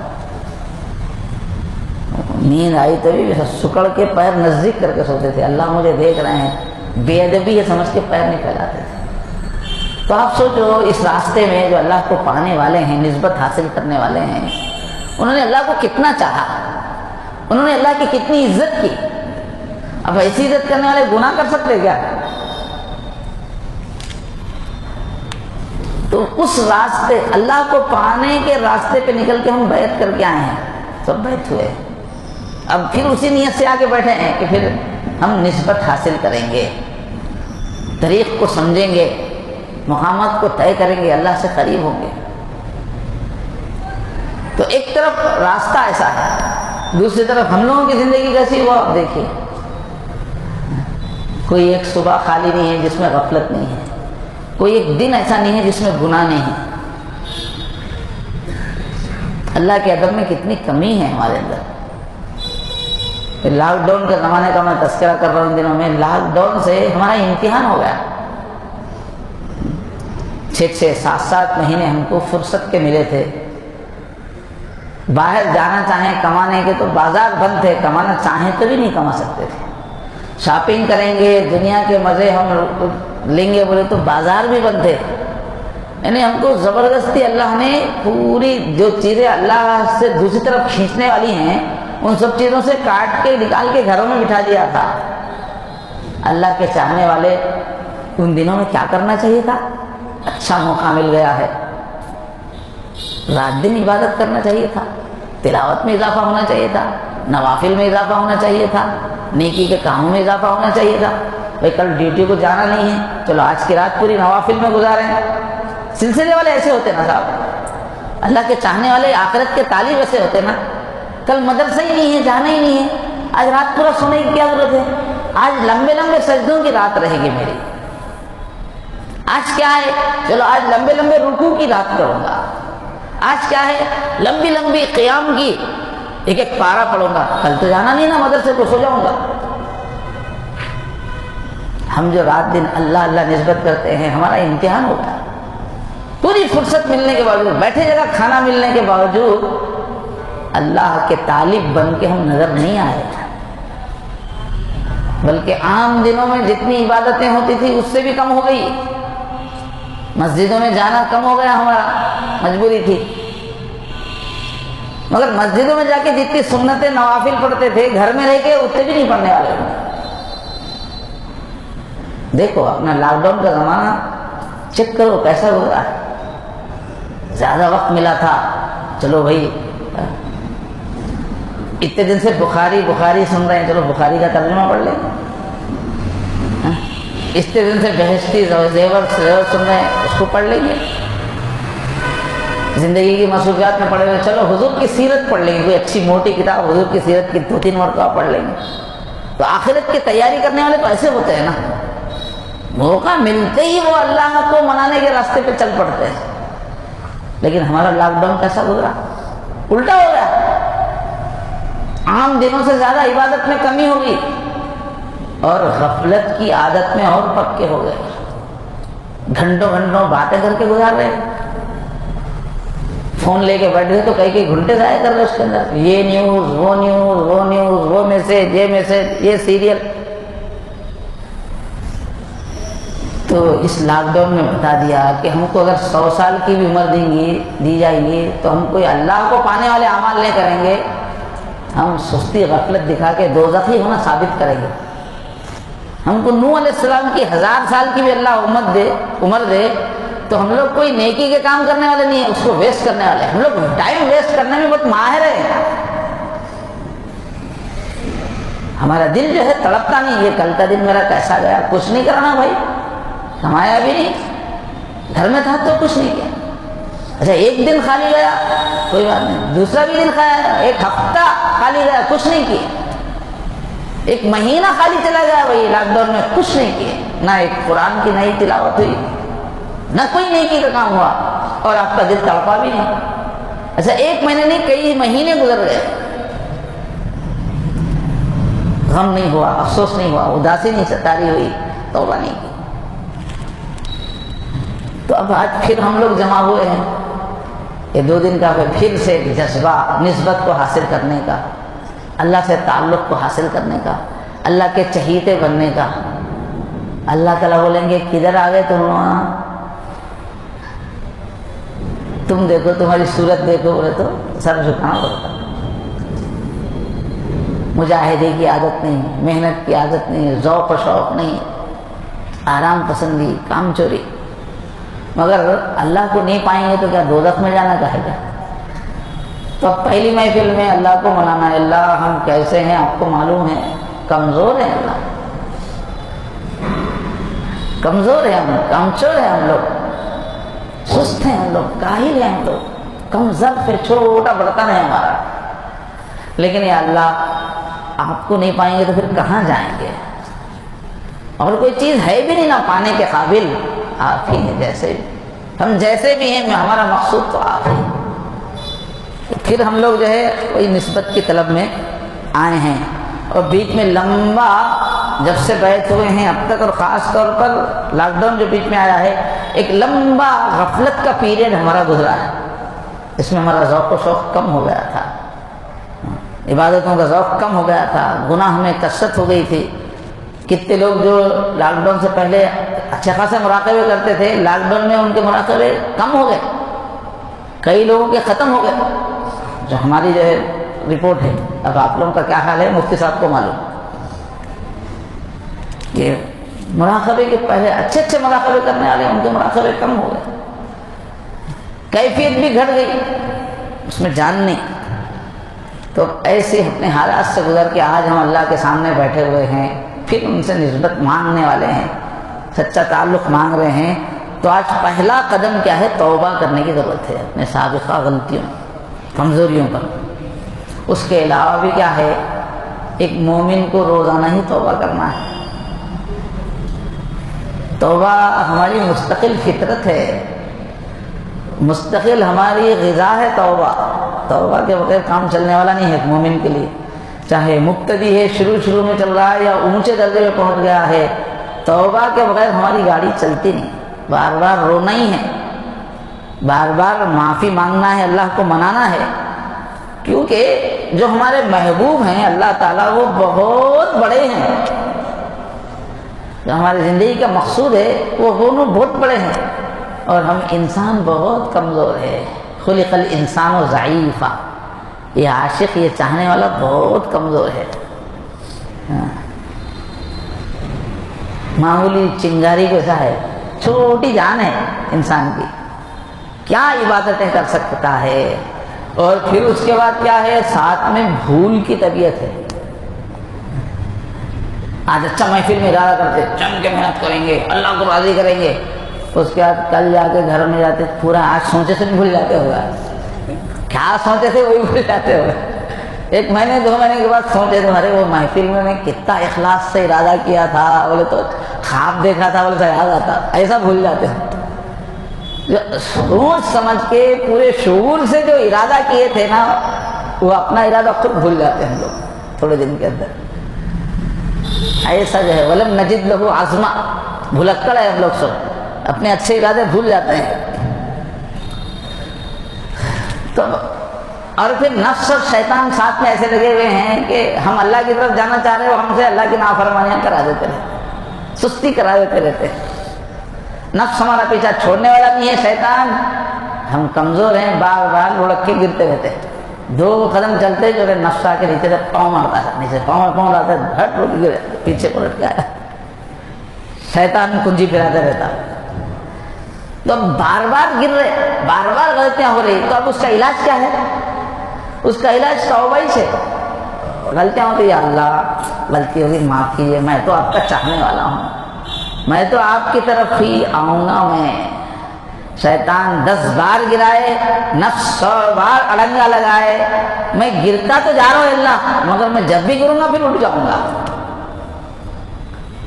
نیند آئی تبھی سکڑ کے پیر نزدیک کر کے سوتے تھے. اللہ مجھے دیکھ رہے ہیں، بے ادبی یہ سمجھ کے پیر نہیں پھیلاتے تھے. تو آپ سوچو اس راستے میں جو اللہ کو پانے والے ہیں، نسبت حاصل کرنے والے ہیں، انہوں نے اللہ کو کتنا چاہا، انہوں نے اللہ کی کتنی عزت کی. اب ایسی عزت کرنے والے گناہ کر سکتے کیا؟ تو اس راستے، اللہ کو پانے کے راستے پہ نکل کے ہم بیعت کر کے آئے ہیں. سب بیعت ہوئے، اب پھر اسی نیت سے آگے بیٹھے ہیں کہ پھر ہم نسبت حاصل کریں گے، طریق کو سمجھیں گے، مقامات کو طے کریں گے، اللہ سے قریب ہوں گے. تو ایک طرف راستہ ایسا ہے دوسری طرف ہم لوگوں کی زندگی کیسی ہوا آپ دیکھیے، کوئی ایک صبح خالی نہیں ہے جس میں غفلت نہیں ہے، کوئی ایک دن ایسا نہیں ہے جس میں گناہ نہیں ہے۔ اللہ کے ادب میں کتنی کمی ہے ہمارے اندر۔ لاک ڈاؤن کے زمانے کا میں تذکرہ کر رہا ہوں ان دنوں میں، لاک ڈاؤن سے ہمارا امتحان ہو گیا۔ 6 7 مہینے ہم کو فرصت کے ملے تھے، باہر جانا چاہیں کمانے کے تو بازار بند تھے، کمانا چاہیں تو بھی نہیں کما سکتے تھے۔ شاپنگ کریں گے، دنیا کے مزے ہم لیں گے بولے تو بازار بھی بند تھے۔ یعنی ہم کو زبردستی اللہ نے پوری جو چیزیں اللہ سے دوسری طرف کھینچنے والی ہیں ان سب چیزوں سے کاٹ کے نکال کے گھروں میں بٹھا دیا تھا۔ اللہ کے چاہنے والے ان دنوں میں کیا کرنا چاہیے تھا؟ اچھا موقع مل گیا ہے، رات دن عبادت کرنا چاہیے تھا، تلاوت میں اضافہ ہونا چاہیے تھا، نوافل میں اضافہ ہونا چاہیے تھا، نیکی کے کاموں میں اضافہ ہونا چاہیے تھا۔ بھائی کل ڈیوٹی کو جانا نہیں ہے، چلو آج کی رات پوری نوافل میں گزاریں۔ سلسلے والے ایسے ہوتے نا صاحب، اللہ کے چاہنے والے آخرت کے طالب ایسے ہوتے نا، کل مدرسہ ہی نہیں ہے، جانا ہی نہیں ہے، آج رات پورا سونے کی کیا ضرورت ہے، آج لمبے لمبے سجدوں کی رات رہے گی میری، آج کیا ہے، چلو آج لمبے لمبے رکوع کی رات کروں گا، آج کیا ہے لمبی لمبی قیام کی ایک ایک پارہ پڑھوں گا، کل تو جانا نہیں نا مدرسے کو، سو جاؤں گا۔ ہم جو رات دن اللہ اللہ نسبت کرتے ہیں ہمارا امتحان ہوگا۔ پوری فرصت ملنے کے باوجود، بیٹھے جگہ کھانا ملنے کے باوجود اللہ کے طالب بن کے ہم نظر نہیں آئے، بلکہ عام دنوں میں جتنی عبادتیں ہوتی تھی اس سے بھی کم ہو گئی۔ مسجدوں میں جانا کم ہو گیا ہمارا، مجبوری تھی، مگر مسجدوں میں جا کے جتنی سنتیں نوافل پڑھتے تھے گھر میں رہ کے اتنے بھی نہیں پڑھنے والے۔ دیکھو اپنا لاک ڈاؤن کا زمانہ چیک کرو کیسا گزرا ہے۔ زیادہ وقت ملا تھا، چلو بھائی اتنے دن سے بخاری سن رہے ہیں، چلو بخاری کا ترجمہ پڑھ لیں۔ اتنے دن سے بہشتی زیور سن رہے ہیں، اس کو پڑھ لیں گے۔ زندگی کی مصروفیات میں پڑھے ہوئے، چلو حضور کی سیرت پڑھ لیں گے، کوئی اچھی موٹی کتاب حضور کی سیرت کی 2-3 مرتبہ پڑھ لیں گے۔ تو آخرت کی تیاری کرنے والے تو ایسے ہوتے ہیں نا، موقع ملتے ہی وہ اللہ کو منانے کے راستے پہ چل پڑتے ہیں۔ لیکن ہمارا لاک ڈاؤن کیسا گزرا؟ الٹا ہو گیا، عام دنوں سے زیادہ عبادت میں کمی ہو گئی اور غفلت کی عادت میں اور پکے ہو گئے، گھنٹوں گھنٹوں باتیں کر کے گزار رہے ہیں، فون لے کے بیٹھ گئے تو کئی گھنٹے ضائع کر رہے اس کے اندر، یہ نیوز وہ نیوز وہ نیوز وہ میسج یہ میسج یہ سیریل۔ تو اس لاک ڈاؤن میں بتا دیا کہ ہم کو اگر 100 سال کی بھی عمر دی جائے گی تو ہم کوئی اللہ کو پانے والے اعمال نہیں کریں گے، ہم سستی غفلت دکھا کے دوزخی ہونا ثابت کریں گے۔ ہم کو نوح علیہ السلام کی 1000 سال کی بھی اللہ عمر دے تو ہم لوگ کوئی نیکی کے کام کرنے والے نہیں ہیں، اس کو ویسٹ کرنے والے ہیں۔ ہم لوگ ٹائم ویسٹ کرنے میں بہت ماہر ہیں۔ ہمارا دل جو ہے تڑپتا نہیں، یہ کل کا دن میرا کیسا گیا، کچھ نہیں کرنا بھائی، کمایا بھی نہیں، گھر میں تھا تو کچھ نہیں کیا۔ اچھا ایک دن خالی گیا کوئی بات نہیں، دوسرا بھی دن کھایا، ایک ہفتہ خالی گیا کچھ نہیں کیے، ایک مہینہ خالی چلا گیا وہی لاک ڈاؤن میں، کچھ نہیں کیے، نہ ایک قرآن کی نئی تلاوت ہوئی، نہ کوئی نیکی کا کام ہوا، اور آپ کا دل تڑپا بھی نہیں۔ اچھا ایک مہینے نہیں کئی مہینے گزر گئے، غم نہیں ہوا، افسوس نہیں ہوا، اداسی نہیں ستاری ہوئی، توبہ نہیں کی۔ تو اب آج پھر ہم لوگ جمع ہوئے ہیں، یہ 2 دن کا پھر سے جذبہ نسبت کو حاصل کرنے کا، اللہ سے تعلق کو حاصل کرنے کا، اللہ کے چہیتے بننے کا۔ اللہ تعالیٰ بولیں گے کدھر آ گئے تم دیکھو تمہاری صورت دیکھو، بولے تو سر جھکانا پڑتا۔ مجاہدے کی عادت نہیں، محنت کی عادت نہیں، ذوق و شوق نہیں، آرام پسندی، کام چوری، مگر اللہ کو نہیں پائیں گے تو کیا دوزخ میں جانا کہے گا؟ تو اب پہلی محفل میں اللہ کو منانا ہے، اللہ ہم کیسے ہیں آپ کو معلوم ہے، کمزور ہیں، اللہ کمزور ہے، ہم کمچور ہیں، ہم لوگ سست ہیں، ہم لوگ کاہل ہیں، ہم لوگ کم ظرف ہے، چھوٹا برتن ہے ہمارا، لیکن یا اللہ آپ کو نہیں پائیں گے تو پھر کہاں جائیں گے؟ اور کوئی چیز ہے بھی نہیں نا پانے کے قابل، آپ ہی ہیں جیسے ہم جیسے بھی ہیں، ہمارا مقصود تو آپ ہی۔ پھر ہم لوگ جو ہے کوئی نسبت کی طلب میں آئے ہیں، اور بیچ میں لمبا جب سے بیعت ہوئے ہیں اب تک، اور خاص طور پر لاک ڈاؤن جو بیچ میں آیا ہے، ایک لمبا غفلت کا پیریڈ ہمارا گزرا ہے۔ اس میں ہمارا ذوق و شوق کم ہو گیا تھا، عبادتوں کا ذوق کم ہو گیا تھا، گناہ میں کثرت ہو گئی تھی۔ کتنے لوگ جو لاک ڈاؤن سے پہلے اچھے خاصے مراقبے کرتے تھے، لاک ڈاؤن میں ان کے مراقبے کم ہو گئے، کئی لوگوں کے ختم ہو گئے۔ جو ہماری جو ہے رپورٹ ہے، اب آپ لوگوں کا کیا حال ہے مفتی صاحب کو معلوم، یہ مراقبے کے پہلے اچھے مراقبے کرنے والے ان کے مراقبے کم ہو گئے، کیفیت بھی گھٹ گئی، اس میں جان نہیں۔ تو ایسے اپنے حالات سے گزر کے آج ہم اللہ کے سامنے بیٹھے ہوئے ہیں، پھر ان سے نسبت مانگنے والے ہیں، سچا تعلق مانگ رہے ہیں۔ تو آج پہلا قدم کیا ہے؟ توبہ کرنے کی ضرورت ہے اپنے سابقہ غلطیوں کمزوریوں پر۔ اس کے علاوہ بھی کیا ہے؟ ایک مومن کو روزانہ ہی توبہ کرنا ہے۔ توبہ ہماری مستقل فطرت ہے، مستقل ہماری غذا ہے توبہ۔ توبہ کے بغیر کام چلنے والا نہیں ہے ایک مومن کے لیے، چاہے مبتدی ہے، شروع میں چل رہا ہے، یا اونچے درجے میں پہنچ گیا ہے، توبہ کے بغیر ہماری گاڑی چلتی نہیں۔ بار بار رونا ہی ہے، بار بار معافی مانگنا ہے، اللہ کو منانا ہے، کیونکہ جو ہمارے محبوب ہیں اللہ تعالیٰ وہ بہت بڑے ہیں، جو ہماری زندگی کا مقصود ہے وہ دونوں بہت بڑے ہیں، اور ہم انسان بہت کمزور ہے۔ خلق الانسان ضعیفا، یہ عاشق، یہ چاہنے والا بہت کمزور ہے۔ معمولی چنگاری کو ایسا ہے، چھوٹی جان ہے انسان کی، کیا عبادتیں کر سکتا ہے، اور پھر اس کے بعد کیا ہے؟ ساتھ میں بھول کی طبیعت ہے۔ آج اچھا محفل میں ارادہ کرتے جم کے محنت کریں گے، اللہ کو راضی کریں گے، اس کے بعد کل جا کے گھر میں جاتے پورا آج سوچے سے بھول جاتے ہوگا، کیا سوچے تھے وہی بھول جاتے ہوگا۔ ایک مہینے 2 مہینے کے بعد سوچے تمہارے وہ محفل میں کتنا اخلاص سے ارادہ کیا تھا، بولے تو خواب دیکھا تھا، بولے تو یاد آتا، ایسا بھول جاتے ہیں۔ جو سوچ سمجھ کے پورے شعور سے جو ارادہ کیے تھے نا، وہ اپنا ارادہ خود بھول جاتے ہیں ہم لوگ تھوڑے دن کے اندر۔ ایسا جو ہے ولم نجد لہو عزما، بھلکڑ ہے ہم لوگ سب، اپنے اچھے ارادے بھول جاتے ہیں۔ تو اور پھر نفس اور شیطان ساتھ میں ایسے لگے ہوئے ہیں کہ ہم اللہ کی طرف جانا چاہ رہے ہیں، وہ ہم سے اللہ کی نافرمانیاں کرا دیتے رہتے، سستی کرا دیتے رہتے ہیں۔ نفس ہمارا پیچھا چھوڑنے والا نہیں ہے شیطان، ہم کمزور ہیں، بار بار لڑک کے گرتے رہتے ہیں۔ 2 قدم چلتے جو نفس آ کے نیچے سے پاؤں مارتا ہے، نیچے پاؤں لاتا ہے، ہٹ رک گرے، پیچھے پلٹ کے آیا، شیطان کنجی پھراتے رہتا۔ تو بار بار گر رہے، بار بار غلطیاں ہو رہی، تو اب اس کا علاج کیا ہے؟ اس کا علاج توبہ ہی سے۔ غلطیاں ہوتی، یا اللہ غلطی ہوگی معاف کیجیے، میں تو آپ کا چاہنے والا ہوں، میں تو آپ کی طرف ہی آؤں گا۔ میں شیطان 10 بار گرائے، نفس 100 بار اڑنگا لگائے، میں گرتا تو جا رہا ہوں اللہ، مگر میں جب بھی گروں گا پھر اٹھ جاؤں گا،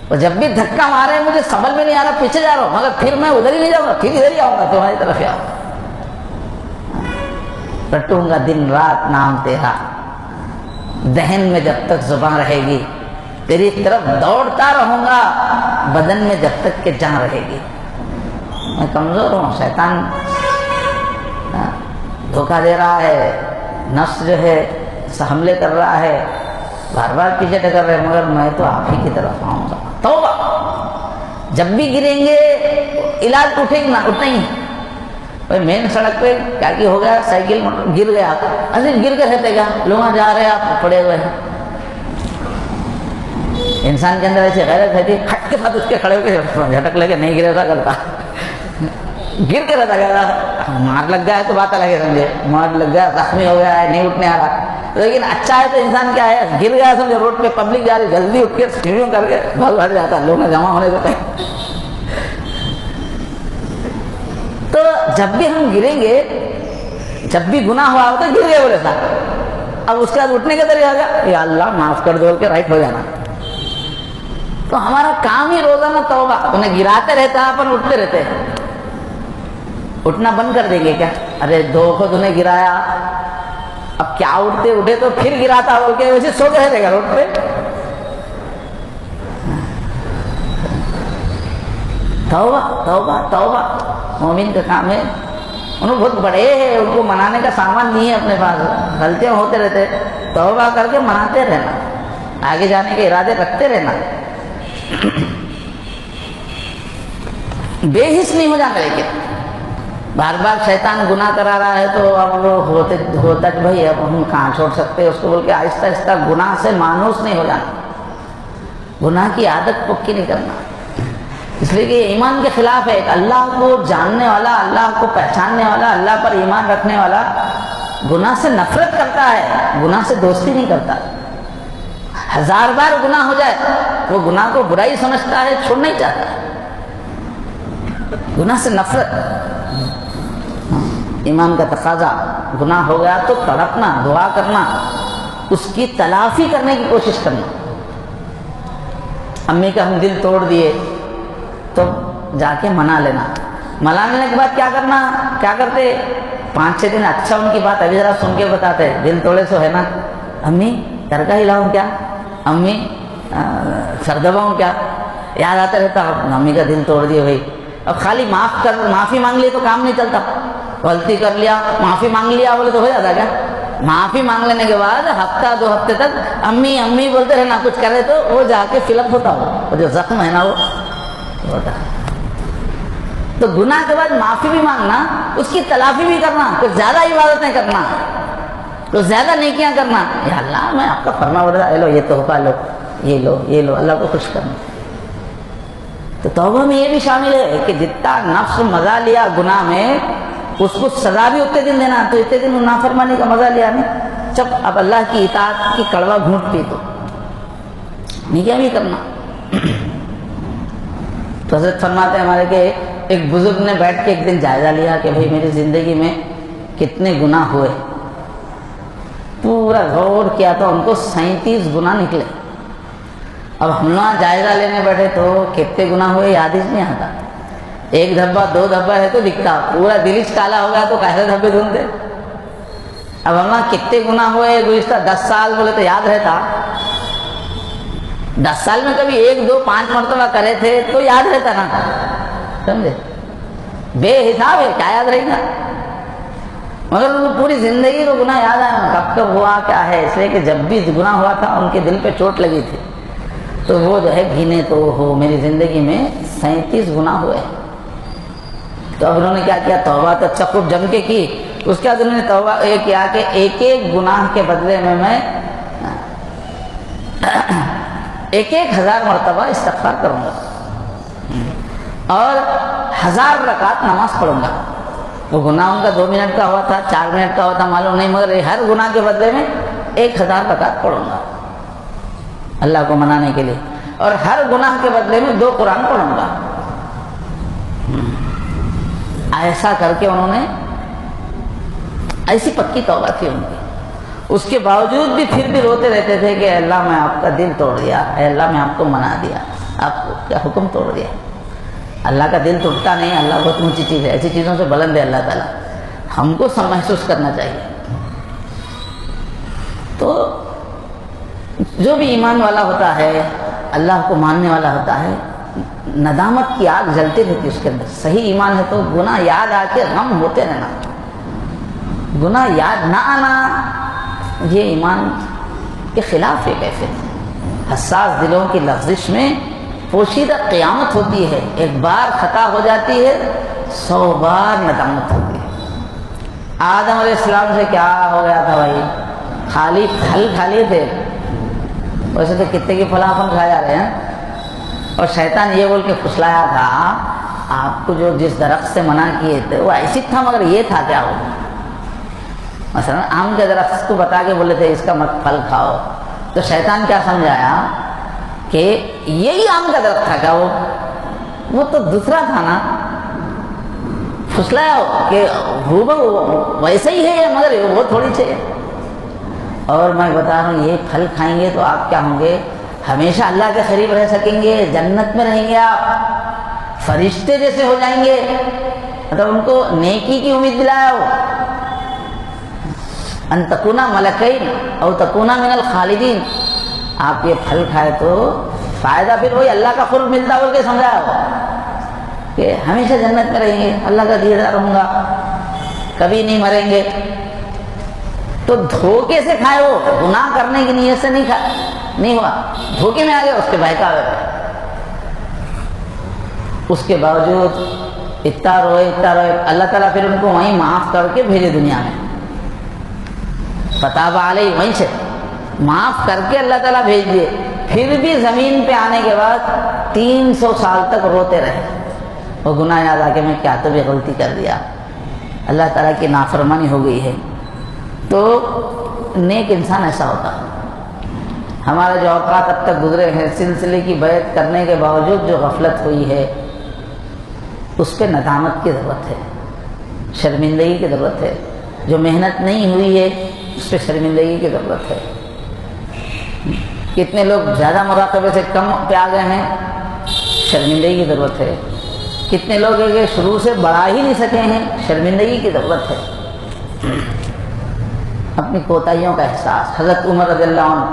اور جب بھی دھکا مارے مجھے سمجھ میں نہیں آ رہا، پیچھے جا رہا ہوں، مگر پھر میں ادھر ہی نہیں جاؤں گا، پھر ادھر ہی آؤں گا، تمہاری طرف ہی آؤں گا، رٹوں گا دن رات نام تیرا، دہن میں جب تک زبان رہے گی، تیری طرف دوڑتا رہوں گا بدن میں جب تک کہ جان رہے گی۔ میں کمزور ہوں، شیطان دھوکہ دے رہا ہے، نفس جو ہے حملے کر رہا ہے، بار بار پیچھے ٹکر رہے، مگر میں تو آپ ہی کی طرف آؤں گا۔ توبہ، جب بھی گریں گے علاج اٹھیں گے نا، اٹھنا ہی بھائی۔ مین سڑک پہ کیا ہو گیا، سائیکل گر گیا، گر کے رہتے گا، لوگ جا رہے ہیں، آپ پڑے ہوئے ہیں۔ انسان کے اندر ایسی غیرت رہتی ہے، کھٹ کے ساتھ اس کے کھڑے ہو کے جھٹک لے کے نہیں گرے تھا کرتا، گر کے رہتا گیا، مار لگ گیا ہے تو بات الگ ہے، سمجھے، مار لگ گیا، زخمی ہو گیا ہے، نہیں اٹھنے آ رہا، لیکن اچھا ہے تو انسان کیا ہے، گر گیا سمجھے، روڈ پہ پبلک جا رہی، جلدی اٹھ کے سیڑھیوں کر کے بھگ ہٹ جاتا، لوگ جمع ہونے دیتے۔ تو جب بھی ہم گریں گے، جب بھی گناہ ہوا ہوتا گر گئے بولے صاحب، اب اس کے بعد اٹھنے کا طریقہ کیا؟ یا اللہ معاف کر دو بول کے رائٹ ہو جانا. تو ہمارا کام ہی روزانہ توبہ. انہیں گراتے رہتا ہے اپن اٹھتے رہتے ہیں. اٹھنا بند کر دیں گے کیا؟ ارے دو خود انہیں گرایا, اب کیا اٹھے تو پھر گراتا بول کے ویسے سو کے رہے گا روڈ پہ. توبہ توبہ توبہ مومن کا کام ہے. انہوں بہت بڑے ہیں, ان کو منانے کا سامان نہیں ہے اپنے پاس, غلطیاں ہوتے رہتے, توبہ کر کے مناتے رہنا, آگے جانے کے ارادے رکھتے رہنا, بے حس نہیں ہو جانا. لیکن بار بار شیطان گناہ کرا رہا ہے تو اب ہوتا کہ بھائی اب ہم کہاں چھوڑ سکتے ہیں اس کو بول کے آہستہ آہستہ گناہ سے مانوس نہیں ہو جانا, گناہ کی عادت پکی نہیں کرنا. اس لیے کہ یہ ایمان کے خلاف ہے. اللہ کو جاننے والا, اللہ کو پہچاننے والا, اللہ پر ایمان رکھنے والا گناہ سے نفرت کرتا ہے, گناہ سے دوستی نہیں کرتا. 1000 بار گناہ ہو جائے وہ گناہ کو برائی سمجھتا ہے, چھوڑنا ہی چاہتا ہے. گناہ سے نفرت, ایمان کا تقاضا. گناہ ہو گیا تو تڑپنا, دعا کرنا, اس کی تلافی کرنے کی کوشش کرنا. امی کا ہم دل توڑ دیے تو جا کے منا لینا. منا لینے کے بعد کیا کرنا, کیا کرتے 5-6 دن اچھا ان کی بات ابھی ذرا سن کے بتاتے. دل توڑے سو ہے نا, امی گھر کا ہلاؤں کیا, امی سر دباؤں کیا, یاد آتا رہتا. امی کا دل توڑ دیے بھائی. اب خالی معافی مانگ لیے تو کام نہیں چلتا. غلطی کر لیا, معافی مانگ لیا بولے تو ہو جاتا کیا؟ معافی مانگ لینے کے بعد ہفتہ 2 ہفتے تک امی امی بولتے رہنا, کچھ کرے تو وہ جا کے فل اپ ہوتا ہو, وہ جو زخم ہے نا وہ ہوتا. تو گناہ کے بعد معافی بھی مانگنا, اس کی تلافی بھی کرنا, کچھ زیادہ عبادتیں کرنا, کچھ زیادہ نیکیاں کرنا. یا اللہ میں آپ کا فرما بردار, لو یہ تحفہ لو, یہ لو یہ لو, اللہ کو خوش کرنا. تو توبہ میں یہ بھی شامل ہے کہ جتنا نفس مزہ لیا گناہ میں, اس کو سزا بھی اتنے دن دینا. تو اتنے دن نافرمانی کا مزہ لیا نہیں, جب اب اللہ کی اطاعت کی کڑوا گھونٹ پی تو نیکیاں بھی کرنا. تو حضرت فرماتے ہیں ہمارے کہ ایک بزرگ نے بیٹھ کے ایک دن جائزہ لیا کہ بھئی میری زندگی میں کتنے گناہ ہوئے. پورا غور کیا تو ان کو 37 گناہ نکلے. اب ہم لوگ جائزہ لینے بیٹھے تو کتنے گناہ ہوئے یاد ہی نہیں آتا. 1 دھبا 2 دھبا ہے تو دکھتا, پورا دل کالا ہو گیا تو کیسے دھبے ڈھونڈتے. اب ہم لوگ کتنے گناہ ہوئے گزشتہ 10 سال بولے تو یاد رہتا. 10 سال میں کبھی 1 2 5 مرتبہ کرے تھے تو یاد رہتا نا, سمجھے. بے حساب ہے, کیا یاد رہے گا. مگر پوری زندگی کو گناہ یاد آیا کب کب ہوا کیا ہے. اس لیے کہ جب بھی گناہ ہوا تھا ان کے دل پہ چوٹ لگی تھی, تو وہ جو ہے گھنے تو ہو میری زندگی میں 37 گناہ ہوئے. تو اب انہوں نے کیا کیا, توبہ تو اچھا خوب جم کے کی. اس کے بعد انہوں نے توبہ یہ کیا کہ ایک گناہ کے بدلے میں 1000 مرتبہ استغفار کروں گا اور 1000 رکعت نماز پڑھوں گا. وہ گناہ ان کا 2 منٹ کا ہوا تھا, 4 منٹ کا ہوا تھا معلوم نہیں, مگر ہر گناہ کے بدلے میں 1000 رکعت پڑھوں گا اللہ کو منانے کے لیے, اور ہر گناہ کے بدلے میں 2 قرآن پڑھوں گا. ایسا کر کے انہوں نے ایسی پکی توبہ تھی ان کی. اس کے باوجود بھی پھر بھی روتے رہتے تھے کہ اللہ میں آپ کا دل توڑ دیا, اے اللہ میں آپ کو منا دیا, آپ کو کیا حکم توڑ دیا. اللہ کا دل ٹوٹتا نہیں, اللہ بہت اونچی چیز ہے, ایسی چیزوں سے بلند ہے اللہ تعالیٰ. ہم کو محسوس کرنا چاہیے. تو جو بھی ایمان والا ہوتا ہے, اللہ کو ماننے والا ہوتا ہے, ندامت کی آگ جلتی رہتی اس کے اندر. صحیح ایمان ہے تو گناہ یاد آ کے غم ہوتے رہنا, گناہ یاد نہ آنا یہ ایمان کے خلاف ہے. کیسے حساس دلوں کی لغزش میں پوشیدہ قیامت ہوتی ہے. ایک بار خطا ہو جاتی ہے 100 بار ندامت ہوتی ہے. آدم علیہ السلام سے کیا ہو گیا تھا بھائی, خالی پھل کھا لیے تھے, ویسے تو کتنے کی پھل کھائے جا رہے ہیں. اور شیطان یہ بول کے پھسلایا تھا آپ کو جو جس درخت سے منع کیے تھے وہ ایسی تھا, مگر یہ تھا کیا وہ, مثلا آم کے درخت کو بتا کے بولے تھے اس کا مت پھل کھاؤ. تو شیطان کیا سمجھایا کہ یہی آم کا درخت تھا کیا, وہ تو دوسرا تھا نا. پھسلایا کہ ویسے ہی ہے مگر وہ تھوڑی سے. اور میں بتا رہا ہوں یہ پھل کھائیں گے تو آپ کیا ہوں گے؟ ہمیشہ اللہ کے قریب رہ سکیں گے، جنت میں رہیں گے، آپ فرشتے جیسے ہو جائیں گے۔ مطلب ان کو نیکی کی امید دلایا ہو، ان تکونا ملکین او تکونا من الخالدین۔ آپ یہ پھل کھائے تو فائدہ پھر وہی اللہ کا قرب ملتا بول کے سمجھایا ہو کہ ہمیشہ جنت میں رہیں گے، اللہ کا دیدار رہوں گا، کبھی نہیں مریں گے۔ تو دھوکے سے کھائے، وہ گناہ کرنے کی نیت سے نہیں ہوا، دھوکے میں آ گئے، اس کے بہکاوے پہ۔ اس کے باوجود اتنا روئے اللہ تعالیٰ پھر ان کو وہیں معاف کر کے بھیجے دنیا میں، فتاب علیہ، وہیں سے معاف کر کے اللہ تعالیٰ بھیج دیے۔ پھر بھی زمین پہ آنے کے بعد 300 سال تک روتے رہے، وہ گناہ یاد آ کے میں کیا تو بھی غلطی کر دیا، اللہ تعالیٰ کی نافرمانی ہو گئی ہے۔ تو نیک انسان ایسا ہوتا ہے۔ ہمارے جو اوقات اب تک گزرے ہیں سلسلے کی بیعت کرنے کے باوجود جو غفلت ہوئی ہے، اس پہ ندامت کی ضرورت ہے، شرمندگی کی ضرورت ہے۔ جو محنت نہیں ہوئی ہے اس پہ شرمندگی کی ضرورت ہے۔ کتنے لوگ زیادہ مراقبے سے کم پہ آ گئے ہیں، شرمندگی کی ضرورت ہے۔ کتنے لوگ ہیں کہ شروع سے بڑھا ہی نہیں سکے ہیں، شرمندگی کی ضرورت ہے۔ اپنی کوتاہیوں کا احساس۔ حضرت عمر رضی اللہ عنہ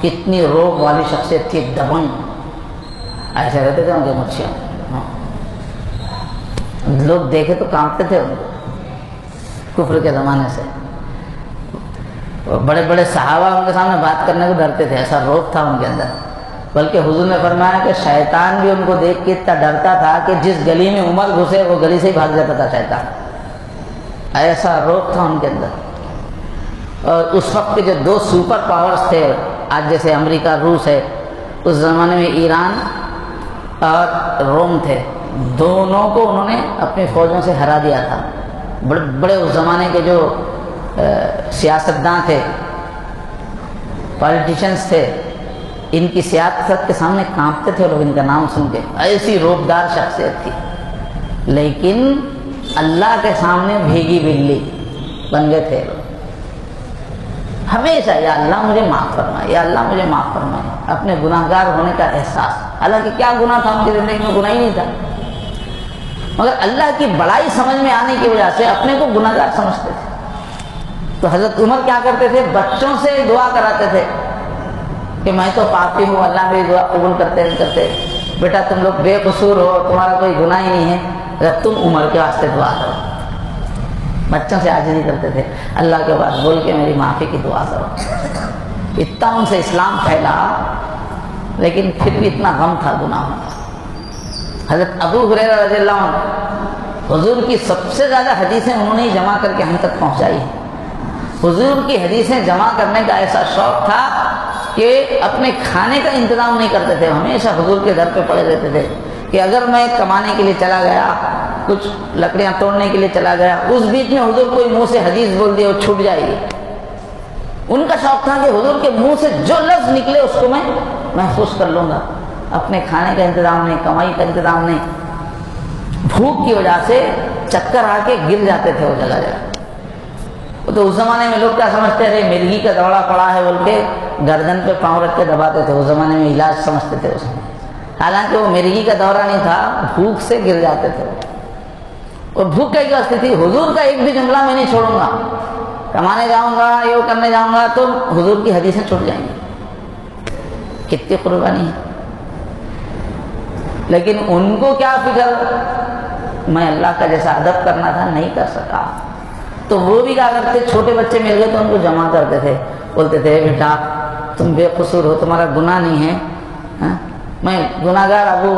کتنی روب والی شخصیت تھی، دبنگ، ایسے رہتے تھے ان کے مچھیاں، لوگ دیکھے تو کانپتے تھے ان کو، کفر کے زمانے سے۔ بڑے بڑے صحابہ ان کے سامنے بات کرنے کو ڈرتے تھے، ایسا روب تھا ان کے اندر۔ بلکہ حضور نے فرمایا کہ شیطان بھی ان کو دیکھ کے اتنا ڈرتا تھا کہ جس گلی میں عمر گھسے وہ گلی سے ہی بھاگ جاتا تھا شیطان، ایسا روب تھا ان کے اندر۔ اور اس وقت کے جو 2 سپر پاورز تھے، آج جیسے امریکہ روس ہے، اس زمانے میں ایران اور روم تھے، دونوں کو انہوں نے اپنی فوجوں سے ہرا دیا تھا۔ بڑے بڑے اس زمانے کے جو سیاستداں تھے، پالیٹیشنز تھے، ان کی سیاست کے سامنے کانپتے تھے لوگ ان کا نام سن کے، ایسی روبدار شخصیت تھی۔ لیکن اللہ کے سامنے بھیگی بلی بن گئے تھے لوگ۔ ہمیشہ یا اللہ مجھے معاف فرمائے، یا اللہ مجھے معاف فرمائے، اپنے گناہ گار ہونے کا احساس۔ حالانکہ کیا گناہ تھا ان کی زندگی میں؟ گناہ ہی نہیں تھا، مگر اللہ کی بڑائی سمجھ میں آنے کی وجہ سے اپنے کو گناہ گار سمجھتے تھے۔ تو حضرت عمر کیا کرتے تھے؟ بچوں سے دعا کراتے تھے کہ میں تو پاپی ہوں، اللہ میری دعا قبول کرتے نہیں کرتے، بیٹا تم لوگ بے قصور ہو، تمہارا کوئی گناہ ہی نہیں ہے، تم عمر کے واسطے دعا کرو۔ بچوں سے عاجزی کرتے تھے، اللہ کے بعد بول کے میری معافی کی دعا کرو۔ اتنا ان سے اسلام پھیلا، لیکن پھر بھی اتنا غم تھا گناہوں کا۔ حضرت ابو ہریرہ رضی اللہ عنہ، حضور کی سب سے زیادہ حدیثیں انہوں نے جمع کر کے ہم تک پہنچائی ہیں۔ حضور کی حدیثیں جمع کرنے کا ایسا شوق تھا کہ اپنے کھانے کا انتظام نہیں کرتے تھے، ہمیشہ حضور کے در پہ پڑے رہتے تھے کہ اگر میں کمانے کے لیے چلا گیا، کچھ لکڑیاں توڑنے کے لیے چلا گیا، اس بیچ میں حضور کوئی منہ سے حدیث بول دی وہ چھوٹ جائے گی۔ ان کا شوق تھا کہ حضور کے منہ سے جو لفظ نکلے اس کو میں محفوظ کر لوں گا۔ اپنے کھانے کا انتظام نہیں، کمائی کا انتظام نہیں، بھوک کی وجہ سے چکر آ کے گر جاتے تھے وہ جگہ جگہ۔ تو اس زمانے میں لوگ کیا سمجھتے تھے؟ مرغی کا دوڑا پڑا ہے بول کے گردن پہ پاؤں رکھ کے دباتے تھے، اس زمانے میں علاج سمجھتے تھے اس میں۔ حالانکہ وہ مرغی کا دورہ نہیں تھا، بھوک سے گر جاتے تھے۔ اور بھوک کی واسطے تھی، حضور کا ایک بھی جملہ میں نہیں چھوڑوں گا، کمانے جاؤں گا، یہ کرنے جاؤں گا تو حضور کی حدیثیں چھوٹ جائیں گی۔ کتنی قربانی ہے۔ لیکن ان کو کیا فکر، میں اللہ کا جیسا ادب کرنا تھا نہیں کر سکا، تو وہ بھی کیا کرتے، چھوٹے بچے مل گئے تو ان کو جمع کرتے تھے، بولتے تھے بیٹا تم بے قصور ہو، تمہارا گناہ نہیں ہے، میں گناہ گار ابو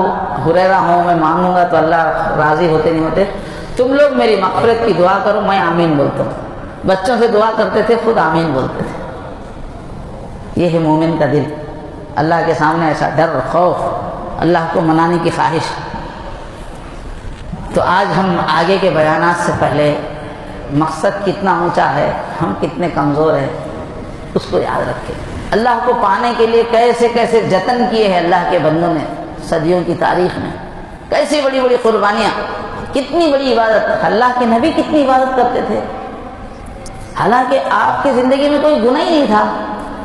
ہریرہ ہوں، میں مانوں گا تو اللہ راضی ہوتے نہیں ہوتے، تم لوگ میری مغفرت کی دعا کرو، میں آمین بولتا ہوں۔ بچوں سے دعا کرتے تھے، خود آمین بولتے تھے۔ یہ ہے مومن کا دل، اللہ کے سامنے ایسا ڈر، خوف، اللہ کو منانے کی خواہش۔ تو آج ہم آگے کے بیانات سے پہلے مقصد کتنا اونچا ہے، ہم کتنے کمزور ہیں، اس کو یاد رکھیں۔ اللہ کو پانے کے لیے کیسے کیسے جتن کیے ہیں اللہ کے بندوں نے صدیوں کی تاریخ میں، کیسی بڑی بڑی قربانیاں، کتنی بڑی عبادت۔ اللہ کے نبی کتنی عبادت کرتے تھے، حالانکہ آپ کی زندگی میں کوئی گناہ ہی نہیں تھا،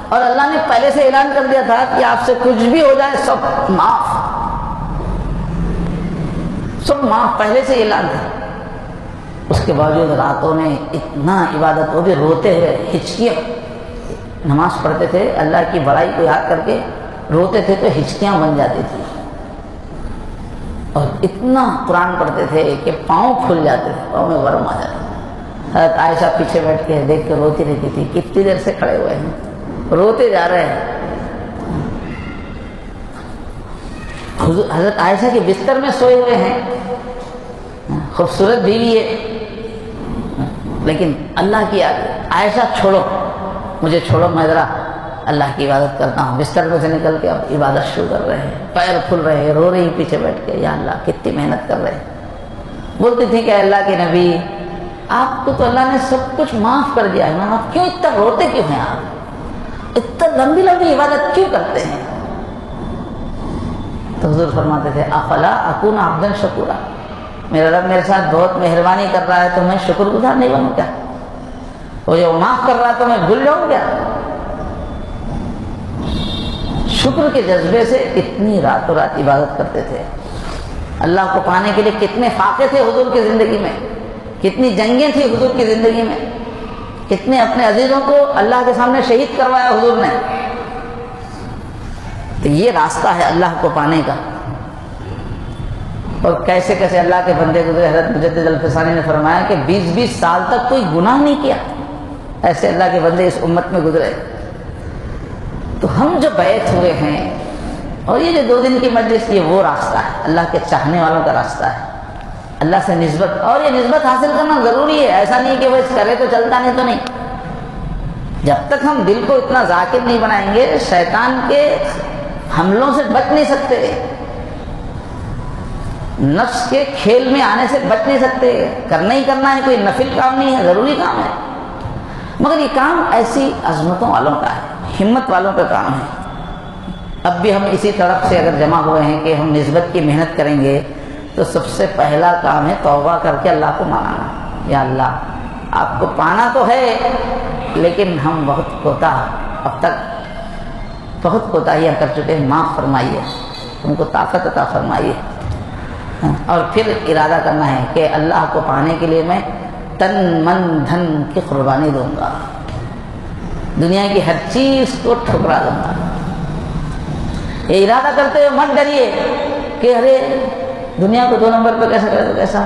اور اللہ نے پہلے سے اعلان کر دیا تھا کہ آپ سے کچھ بھی ہو جائے سب معاف، سب معاف، پہلے سے اعلان تھا۔ اس کے باوجود راتوں میں اتنا عبادت، وہ بھی روتے ہوئے، ہچکیاں، نماز پڑھتے تھے اللہ کی بڑائی کو یاد کر کے روتے تھے تو ہچکیاں بن جاتی تھی، اور اتنا قرآن پڑھتے تھے کہ پاؤں پھول جاتے تھے، پاؤں میں ورم آ جاتا تھا۔ حضرت عائشہ پیچھے بیٹھ کے دیکھ کے روتی رہتی تھی، کتنی دیر سے کھڑے ہوئے ہیں، روتے جا رہے ہیں۔ حضرت عائشہ کے بستر میں سوئے ہوئے ہیں، خوبصورت بیوی ہے، لیکن اللہ کی یاد، عائشہ چھوڑو مجھے، چھوڑو، میں ذرا اللہ کی عبادت کرتا ہوں۔ بستر میں سے نکل کے اب عبادت شروع کر رہے ہیں، پیر پھول رہے ہیں، رو رہی پیچھے بیٹھ کے، یا اللہ کتنی محنت کر رہے ہیں۔ بولتی تھی کہ اللہ کے نبی، آپ کو تو اللہ نے سب کچھ معاف کر دیا ہے نا، آپ کیوں اتنا روتے کیوں ہیں، آپ اتنا لمبی لمبی عبادت کیوں کرتے ہیں؟ تو حضور فرماتے تھے افلا اکون عبدا شکورا، میرا رب میرے ساتھ بہت مہربانی کر رہا ہے تو میں شکر گزار نہیں بنوں کیا؟ وہ جو معاف کر رہا ہے تو میں بھول جاؤں کیا؟ شکر کے جذبے سے اتنی راتوں رات عبادت کرتے تھے۔ اللہ کو پانے کے لیے کتنے فاقے تھے حضور کی زندگی میں، کتنی جنگیں تھیں حضور کی زندگی میں، کتنے اپنے عزیزوں کو اللہ کے سامنے شہید کروایا حضور نے۔ تو یہ راستہ ہے اللہ کو پانے کا، اور کیسے کیسے اللہ کے بندے گزرے۔ حضرت مجدد الفسانی نے فرمایا کہ 20-20 سال تک کوئی گناہ نہیں کیا، ایسے اللہ کے بندے اس امت میں گزرے۔ تو ہم جو بیعت ہوئے ہیں، اور یہ جو 2 دن کی مجلس، یہ وہ راستہ ہے، اللہ کے چاہنے والوں کا راستہ ہے، اللہ سے نسبت، اور یہ نسبت حاصل کرنا ضروری ہے۔ ایسا نہیں کہ وہ اس کرے تو چلتا، نہیں تو نہیں۔ جب تک ہم دل کو اتنا ذاکر نہیں بنائیں گے، شیطان کے حملوں سے بچ نہیں سکتے، نفس کے کھیل میں آنے سے بچ نہیں سکتے۔ کرنا ہی کرنا ہے، کوئی نفل کام نہیں ہے، ضروری کام ہے، مگر یہ کام ایسی عظمتوں والوں کا ہے، ہمت والوں کا کام ہے۔ اب بھی ہم اسی طرف سے اگر جمع ہوئے ہیں کہ ہم نسبت کی محنت کریں گے، تو سب سے پہلا کام ہے توبہ کر کے اللہ کو ماننا، یا اللہ آپ کو پانا تو ہے، لیکن ہم بہت کوتاہ، اب تک بہت کوتاہیاں کر چکے ہیں، معاف فرمائیے، ہم کو طاقت عطا فرمائیے۔ اور پھر ارادہ کرنا ہے کہ اللہ کو پانے کے لیے میں تن من دھن کی قربانی دوں گا، دنیا کی ہر چیز کو ٹھکرا دوں گا۔ یہ ارادہ کرتے ہوئے مت ڈریے کہ ارے دنیا کو 2 نمبر پہ کیسا کرے تو کیسا،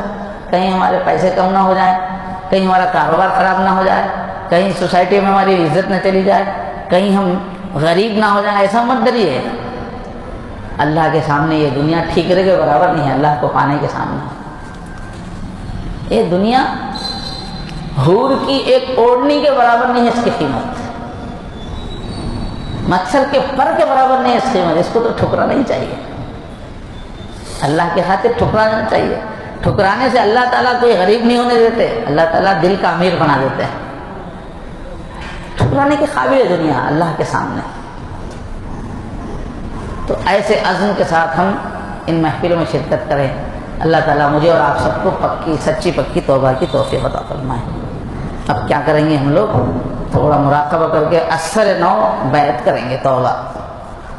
کہیں ہمارے پیسے کم نہ ہو جائیں، کہیں ہمارا کاروبار خراب نہ ہو جائے، کہیں سوسائٹی میں ہماری عزت نہ چلی جائے، کہیں ہم غریب نہ ہو جائیں، ایسا مت ڈریے۔ اللہ کے سامنے یہ دنیا ٹھیکرے کے برابر نہیں ہے، اللہ کو پانے کے سامنے یہ دنیا حور کی ایک اوڑھنی کے برابر نہیں ہے، اس کی قیمت مچھر کے پر کے برابر نہیں ہے اس قیمت، اس کو تو ٹھکرانا نہیں چاہیے، اللہ کے خاطر ٹھکرانا چاہیے۔ ٹھکرانے سے اللہ تعالیٰ کوئی غریب نہیں ہونے دیتے، اللہ تعالیٰ دل کا امیر بنا دیتے ہیں۔ ٹھکرانے کے قابل ہے دنیا اللہ کے سامنے۔ تو ایسے عزم کے ساتھ ہم ان محفلوں میں شرکت کریں۔ اللہ تعالیٰ مجھے اور آپ سب کو پکی سچی پکی توبہ کی توفیق عطا فرمائے۔ اب کیا کریں گے ہم لوگ؟ تھوڑا مراقبہ کر کے اثر نو بیعت کریں گے توبہ۔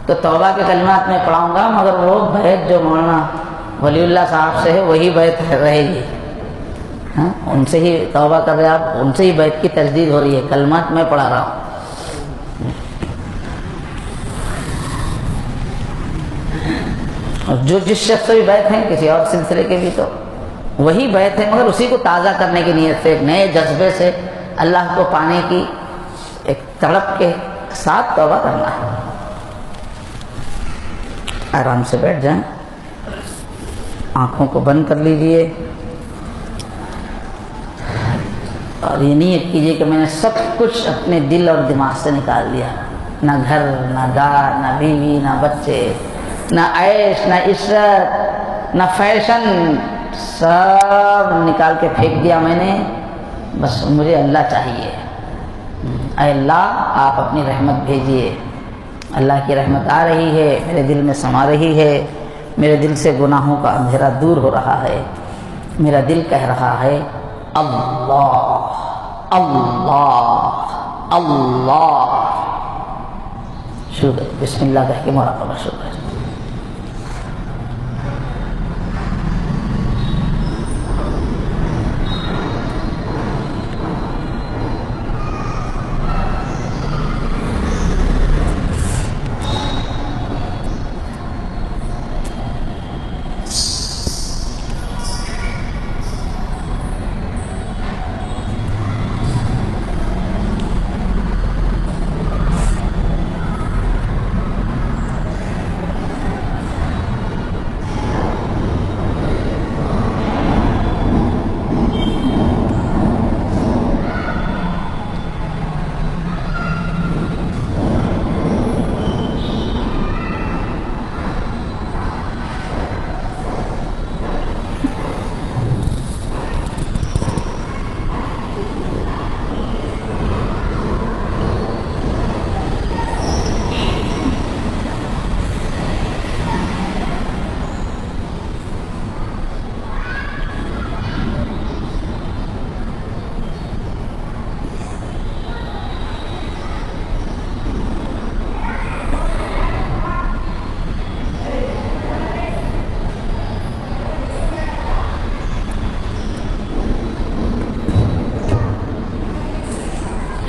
تو توبہ کے کلمات میں پڑھاؤں گا، مگر وہ بیعت جو مولانا ولی اللہ صاحب سے ہے وہی بیعت رہے گی۔ ان سے ہی توبہ کر رہے آپ، ان سے ہی بیعت کی تجدید ہو رہی ہے، کلمات میں پڑھا رہا ہوں۔ اور جو جس شخص سے بھی بیعت ہیں کسی اور سلسلے کے بھی تو وہی بیعت ہے، مگر اسی کو تازہ کرنے کی نیت سے، ایک نئے جذبے سے اللہ کو پانے کی ایک تڑپ کے ساتھ توبہ کرنا ہے۔ آرام سے بیٹھ جائیں، آنکھوں کو بند کر لیجئے، اور یہ نیت کیجئے کہ میں نے سب کچھ اپنے دل اور دماغ سے نکال دیا، نہ گھر، نہ دار، نہ بیوی، نہ بچے، نہ عیش، نہ عشرت، نہ فیشن، سب نکال کے پھینک دیا میں نے، بس مجھے اللہ چاہیے۔ اے اللہ آپ اپنی رحمت بھیجئے، اللہ کی رحمت آ رہی ہے، میرے دل میں سما رہی ہے، میرے دل سے گناہوں کا اندھیرا دور ہو رہا ہے، میرا دل کہہ رہا ہے اللہ اللہ اللہ شروع کریں، بسم اللہ کہہ کے مراقبہ شروع کریں۔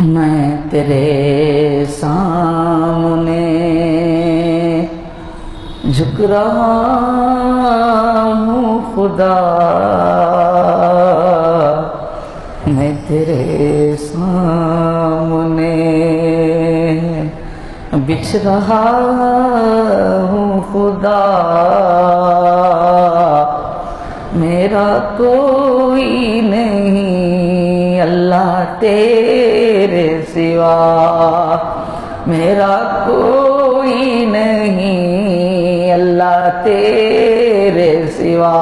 میں تیرے سامنے جھک رہا ہوں خدا، میں تیرے سامنے بچھ رہا ہوں خدا، میرا کوئی نہیں اللہ تیرے سوا، میرا کوئی نہیں اللہ تیرے سوا،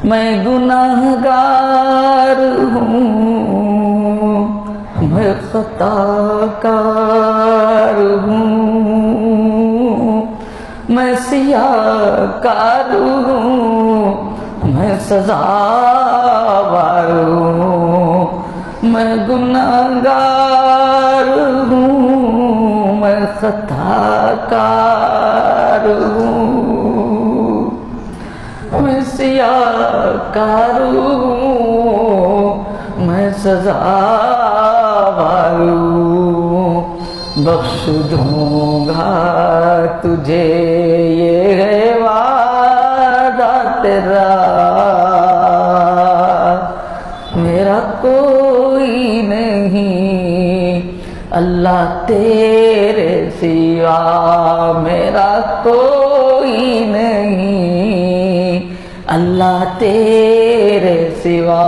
میں گناہ گار ہوں، میں خطا کار ہوں، میں سیاہ کار ہوں، میں سزاوار ہوں، میں گناہ گار ہوں، میں خطا کار ہوں، میں سیاہ کار ہوں، میں سزاوار ہوں، بخش دوں گا تجھے یہ ہے وعدہ تیرا، میرا کوئی نہیں اللہ تیرے سوا، میرا کوئی نہیں اللہ تیرے سوا۔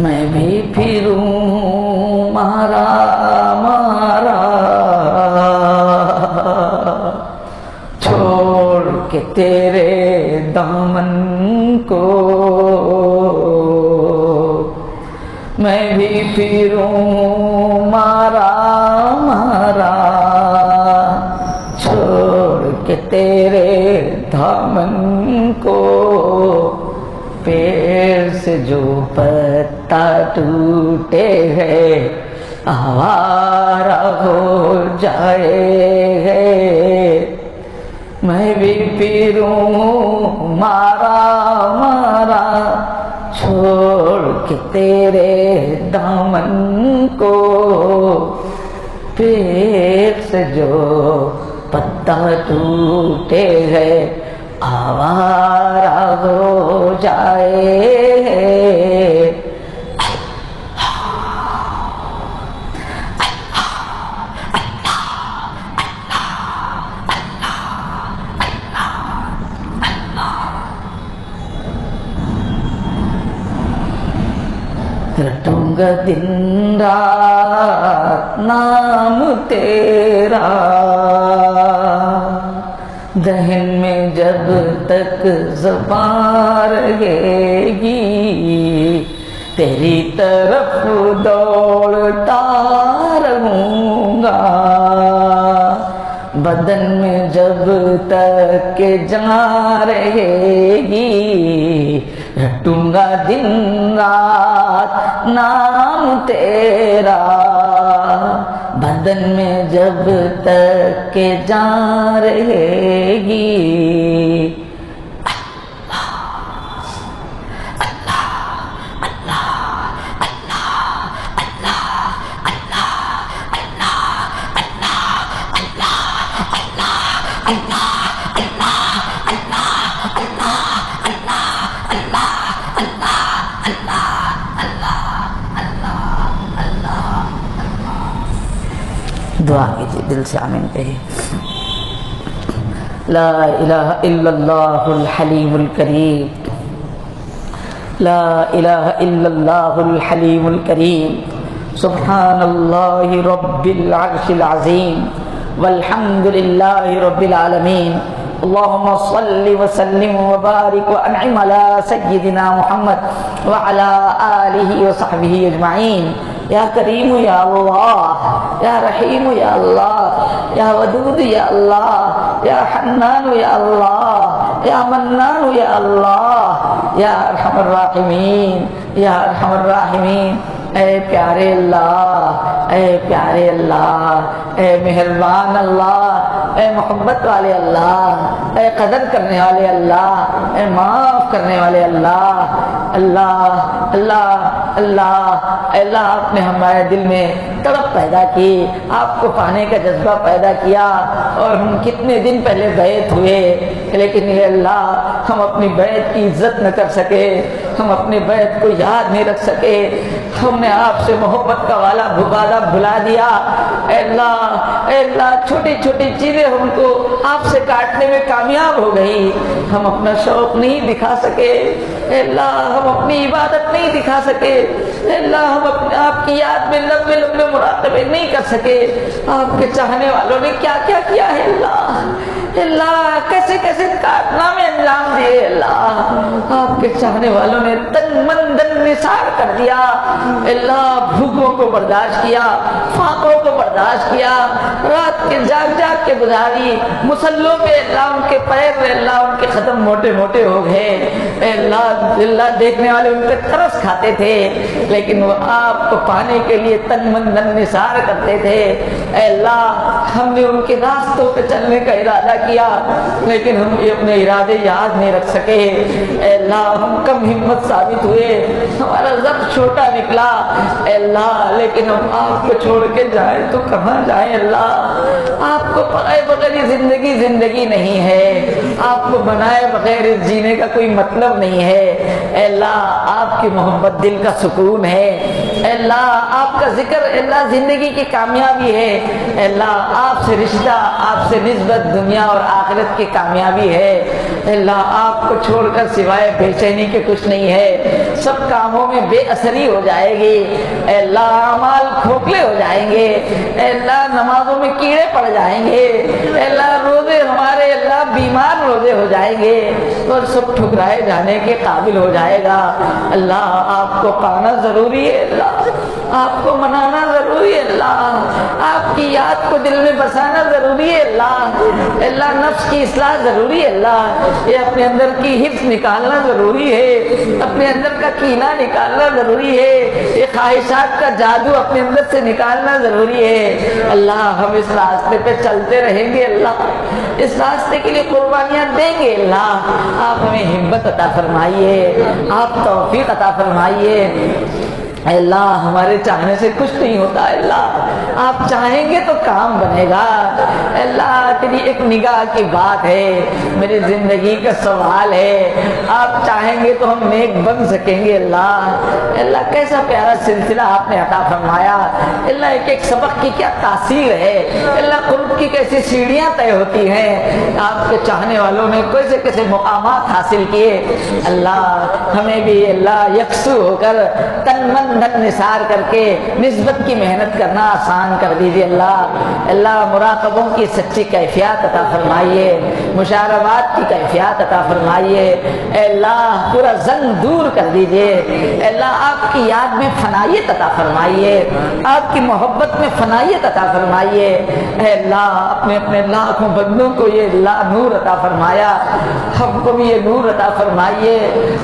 میں بھی پھروں مارا مارا چھوڑ کے تیرے دامن کو، میں بھی پھروں مارا مارا چھوڑ کے تیرے دامن کو، پیڑ سے جو پتا ٹوٹے ہے آوارہ ہو جائے گے، میں بھی پھروں مارا مارا چھوڑ کے تیرے دامن کو، پیڑ سے جو پتا ٹوٹے ہے آوارہ ہو جائے، رٹوں گا دن رات نام تیرا، دہن میں جب تک زبان رہے گی تیری طرف دوڑتا رہوں گا، بدن میں جب تک کہ جان رہے گی رٹوں گا دن رات نام تیرا، بدن میں جب تک کہ جان رہے گی۔ دعا کیجیے دل سے آمین کہیے۔ لا الہ الا اللہ الحلیم الکریم، لا الہ الا اللہ الحلیم الکریم، سبحان اللہ رب العرش العظیم والحمد للہ رب العالمین، اللہم صل وسلم وبارک وانعم علی سیدنا محمد وعلی آلہ وصحبہ اجمعین۔ یا کریم یا اللہ، یا رحیم یا اللہ، یا ودود یا اللہ، یا حنان یا اللہ، یا منان یا اللہ، یا ارحم الراحمین، یا ارحم الراحمین۔ اے پیارے اللہ، اے پیارے اللہ، اے مہربان اللہ، اے محبت والے اللہ، اے قدر کرنے والے اللہ، اے معاف کرنے والے اللہ، اللہ اللہ اللہ، اللہ آپ نے ہمارے دل میں تڑپ پیدا کی، آپ کو پانے کا جذبہ پیدا کیا، اور ہم کتنے دن پہلے بیعت ہوئے لیکن یہ اللہ ہم اپنی بیعت کی عزت نہ کر سکے، ہم اپنے بیعت کو یاد نہیں رکھ سکے، ہم نے آپ سے محبت کا والا وعدہ بھلا دیا۔ اے اللہ چھوٹی چھوٹی چیزیں ہم کو آپ سے کاٹنے میں کامیاب ہو گئی، ہم اپنا شوق نہیں دکھا سکے، اے اللہ ہم اپنی عبادت نہیں دکھا سکے، اے اللہ ہم آپ کی یاد میں لمبے لمبے مراقبے نہیں کر سکے۔ آپ کے چاہنے والوں نے کیا کیا کیا ہے اللہ، کیسے کیسے کارنامے انجام دیے اللہ، آپ کے چاہنے والوں نے تن من دن نثار کر دیا اللہ، بھوکوں کو برداشت کیا، فاقوں کو برداشت کیا، رات کے جاگ جاگ کے گزاری، مسلوں پہ اللہ ان کے پیر اللہ ان کے قدم موٹے موٹے ہو گئے، اے اللہ دیکھنے والے ان پہ ترس کھاتے تھے لیکن وہ آپ کو پانے کے لیے تن من دن نثار کرتے تھے۔ اے اللہ ہم نے ان کے راستوں پہ چلنے کا ارادہ کیا لیکن ہم اپنے ارادے یاد نہیں رکھ سکے، اے اللہ ہم کم ہمت ثابت ہوئے، ہمارا ضبط چھوٹا نکلا، اے اللہ لیکن ہم آپ کو چھوڑ کے جائیں تو کہاں جائیں اللہ، آپ کو پائے بغیر زندگی نہیں ہے، آپ کو بنائے بغیر جینے کا کوئی مطلب نہیں ہے، اے اللہ آپ کی محبت دل کا سکون ہے، اے اللہ آپ کا ذکر اے اللہ زندگی کی کامیابی ہے، اے اللہ آپ سے رشتہ آپ سے نسبت دنیا اور آخرت کی کامیابی ہے، اے اللہ آپ کو چھوڑ کر سوائے بے چینی کے کچھ نہیں ہے، سب کاموں میں بے اثری ہو جائے گی، اے اللہ اعمال کھوکھلے ہو جائیں گے، اے اللہ نمازوں میں کیڑے پڑ جائیں گے، اے اللہ روزے ہمارے اللہ بیمار روزے ہو جائیں گے اور سب ٹھکرائے جانے کے قابل ہو جائے گا، اللہ آپ کو پانا ضروری ہے، اللہ آپ کو منانا ضروری ہے، اللہ آپ کی یاد کو دل میں بسانا ضروری ہے، اللہ نفس کی اصلاح ضروری ہے، اللہ یہ اپنے اندر کی حفظ نکالنا ضروری ہے، اپنے اندر کا کینہ نکالنا ضروری ہے، یہ خواہشات کا جادو اپنے اندر سے نکالنا ضروری ہے، اللہ ہم اس راستے پہ چلتے رہیں گے، اللہ اس راستے کے لیے قربانیاں دیں گے، اللہ آپ ہمیں ہمت عطا فرمائیے، آپ توفیق عطا فرمائیے، اے اللہ ہمارے چاہنے سے کچھ نہیں ہوتا، اللہ آپ چاہیں گے تو کام بنے گا، اے اللہ تیری ایک نگاہ کی بات ہے، میری زندگی کا سوال ہے، آپ چاہیں گے تو ہم نیک بن سکیں گے، اللہ کیسا پیارا سلسلہ آپ نے عطا فرمایا، اللہ ایک ایک سبق کی کیا تاثیر ہے، اللہ قرب کی کیسی سیڑھیاں طے ہوتی ہیں، آپ کے چاہنے والوں نے کیسے کیسے مقامات حاصل کیے، اللہ ہمیں بھی اللہ یکسو ہو کر تن من بندھن نثار کر کے نسبت کی محنت کرنا آسان کر دیجیے اللہ۔ اللہ مراقبوں کی سچی کیفیات عطا فرمائیے، مشاربات کی کیفیات عطا فرمائیے، اے اللہ پورا زنگ دور کر دیجیے، اے اللہ آپ کی یاد میں فنائیت عطا فرمائیے، آپ کی محبت میں فنائیت عطا فرمائیے، اے اللہ اپنے اپنے لاکھوں بندوں کو یہ اللہ نور عطا فرمایا، ہم کو بھی یہ نور عطا فرمائیے۔